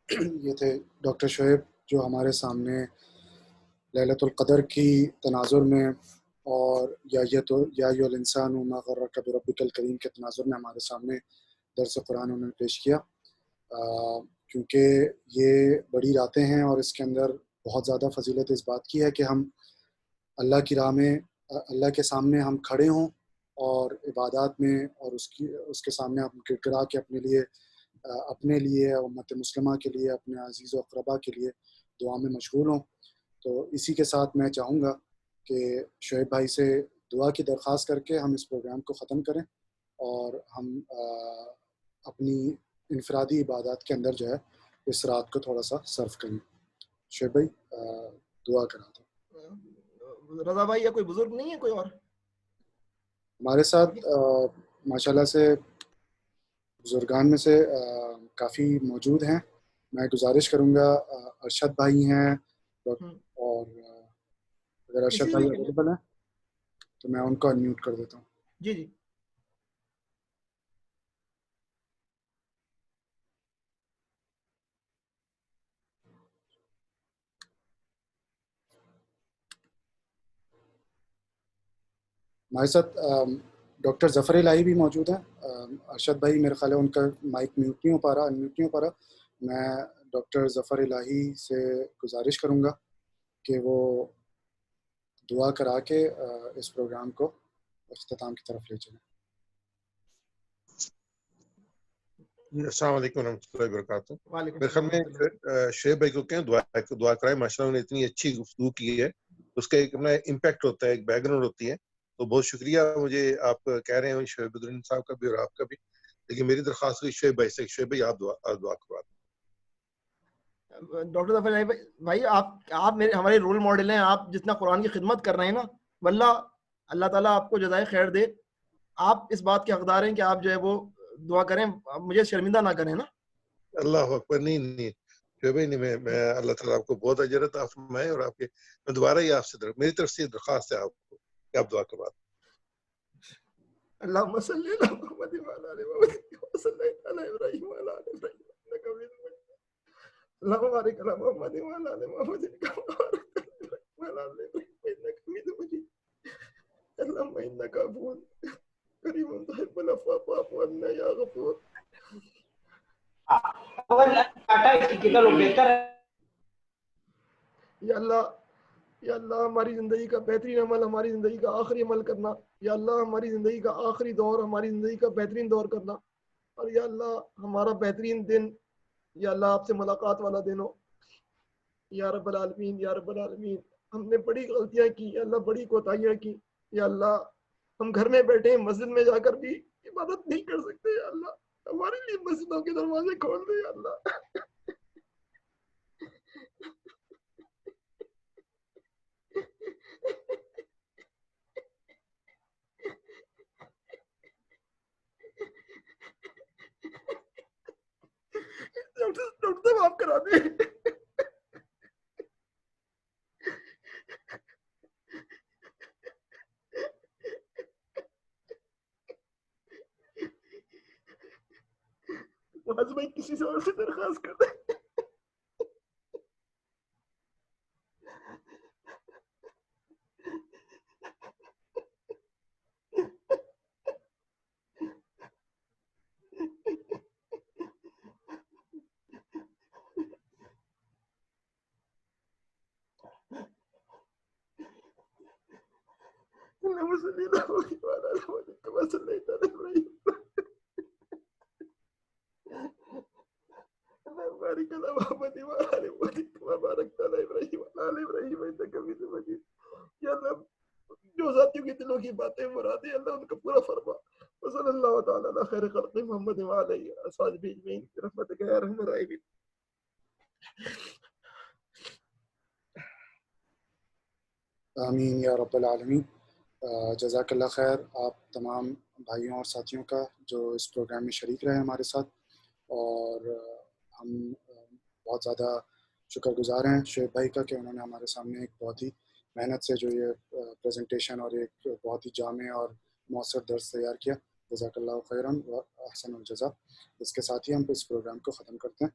یہ تھے ڈاکٹر شعیب جو ہمارے سامنے لیلۃ القدر کی تناظر میں اور یا ایھا الانسان ما غرک بربک الکریم کے تناظر میں ہمارے سامنے درس قرآن انہوں نے پیش کیا. کیونکہ یہ بڑی راتیں ہیں اور اس کے اندر بہت زیادہ فضیلت اس بات کی ہے کہ ہم اللہ کی راہ میں, اللہ کے سامنے ہم کھڑے ہوں اور عبادات میں, اور اس کے سامنے ہم گڑگڑا کے اپنے لیے امت مسلمہ کے لیے, اپنے عزیز و اقربا کے لیے دعا میں مشغول ہوں. تو اسی کے ساتھ میں چاہوں گا کہ شعیب بھائی سے دعا کی درخواست کر کے ہم اس پروگرام کو ختم کریں اور ہم اپنی انفرادی عبادات کے اندر جو ہے اس رات کو تھوڑا سا صرف کریں. شعیب بھائی دعا کرا دو. رضا بھائی یا کوئی بزرگ نہیں ہے کوئی اور ہمارے ساتھ؟ ماشاءاللہ سے بزرگان میں سے کافی موجود ہیں. میں گزارش کروں گا, ارشد بھائی ہیں, اور اگر ارشد بھائی اویلیبل ہیں تو میں ان کو انمیوٹ کر دیتا ہوں. جی جی. ہمارے ساتھ ڈاکٹر ظفر الہی بھی موجود ہیں. ارشد بھائی میرے خیال ہے ان کا مائک میوٹ نہیں ہو پا رہا. میں ڈاکٹر ظفر الہی سے گزارش کروں گا کہ وہ دعا کرا کے اس پروگرام کو اختتام کی طرف لے چلیں. السلام علیکم ورحمۃ اللہ وبرکاتہ. وعلیکم خیال میں شعیب بھائی کو کہیں دعا کرائے, ماشاءاللہ انہوں نے اتنی اچھی گفتگو کی ہے, اس کا ایک اپنا امپیکٹ ہوتا ہے, ایک بیک گراؤنڈ ہوتی ہے. تو بہت شکریہ. مجھے آپ کہہ رہے ہیں شعیب بدرین صاحب کا بھی اور آپ کا بھی, لیکن میری درخواست ہوئی شعیب بھائی سے, شعیب بھائی آپ دعا کروا دیں. ڈاکٹر ظفر بھائی آپ ہمارے رول ماڈل ہیں. آپ جتنا قرآن کی خدمت کر رہے ہیں نا, واللہ اللہ تعالیٰ آپ کو جزائے خیر دے. آپ اس بات کے حقدار ہیں کہ آپ جو ہے وہ دعا کریں, مجھے شرمندہ نہ کریں نا. اللہ اکبر. نہیں شعیب بھائی, نہیں, میں اللہ تعالیٰ آپ کو بہت اجر عطا فرمائے, اور آپ کے میں دوبارہ ہی آپ سے میری طرف سے درخواست ہے آپ کو کہ آپ دعا کروا دیں. اللهم صل على محمد وعلى ال محمد كما صليت على ابراهيم وعلى ال ابراهيم انك حميد مجيد. اللهم بارك على محمد وعلى ال محمد كما باركت على ابراهيم وعلى ال ابراهيم انك حميد مجيد. اللهم انك عفو كريم تحب العفو فاعف عنا يا غفور. یا اللہ ہماری زندگی کا بہترین عمل ہماری زندگی کا آخری عمل کرنا. یا اللہ ہماری زندگی کا آخری دور ہماری زندگی کا بہترین دور کرنا. اور یا اللہ ہمارا بہترین دن یا اللہ آپ سے ملاقات والا دن ہو. یا رب العالمین یا رب العالمین, ہم نے بڑی غلطیاں کی یا اللہ, بڑی کوتاہیاں کی یا اللہ. ہم گھر میں بیٹھے ہیں, مسجد میں جا کر بھی عبادت نہیں کر سکتے یا اللہ. ہمارے لیے مسجدوں کے دروازے کھول دے یا اللہ. ڈاکٹر صاحب آپ کرا دیں. معاذ بھائی کسی سے اور سے درخواست کر دیں. اللهم صل على محمد وعلى ال محمد كما صليت على ابراهيم. اللهم بارك على محمد وعلى ال محمد كما باركت على ابراهيم وعلى ال ابراهيم انك حميد مجيد. یا اللہ جو ساتھیوں کے دلوں کی باتیں مرادیں اللہ ان کا پورا فرما. وصلی اللہ تعالی علی خیر خلق محمد وعلى اله وصحبه اجمعین برحمتک یا ارحم الراحمین. آمین یا رب العالمین. جزاک اللہ خیر آپ تمام بھائیوں اور ساتھیوں کا جو اس پروگرام میں شریک رہے ہمارے ساتھ, اور ہم بہت زیادہ شکر گزار ہیں شعیب بھائی کا کہ انہوں نے ہمارے سامنے ایک بہت ہی محنت سے جو یہ پریزنٹیشن اور ایک بہت ہی جامع اور مؤثر درس تیار کیا. جزاک اللہ خیراً و احسن الجزا. اس کے ساتھ ہی ہم اس پروگرام کو ختم کرتے ہیں.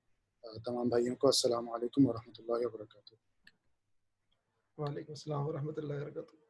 تمام بھائیوں کو السلام علیکم ورحمۃ اللہ وبرکاتہ. وعلیکم السلام ورحمۃ اللہ وبرکاتہ.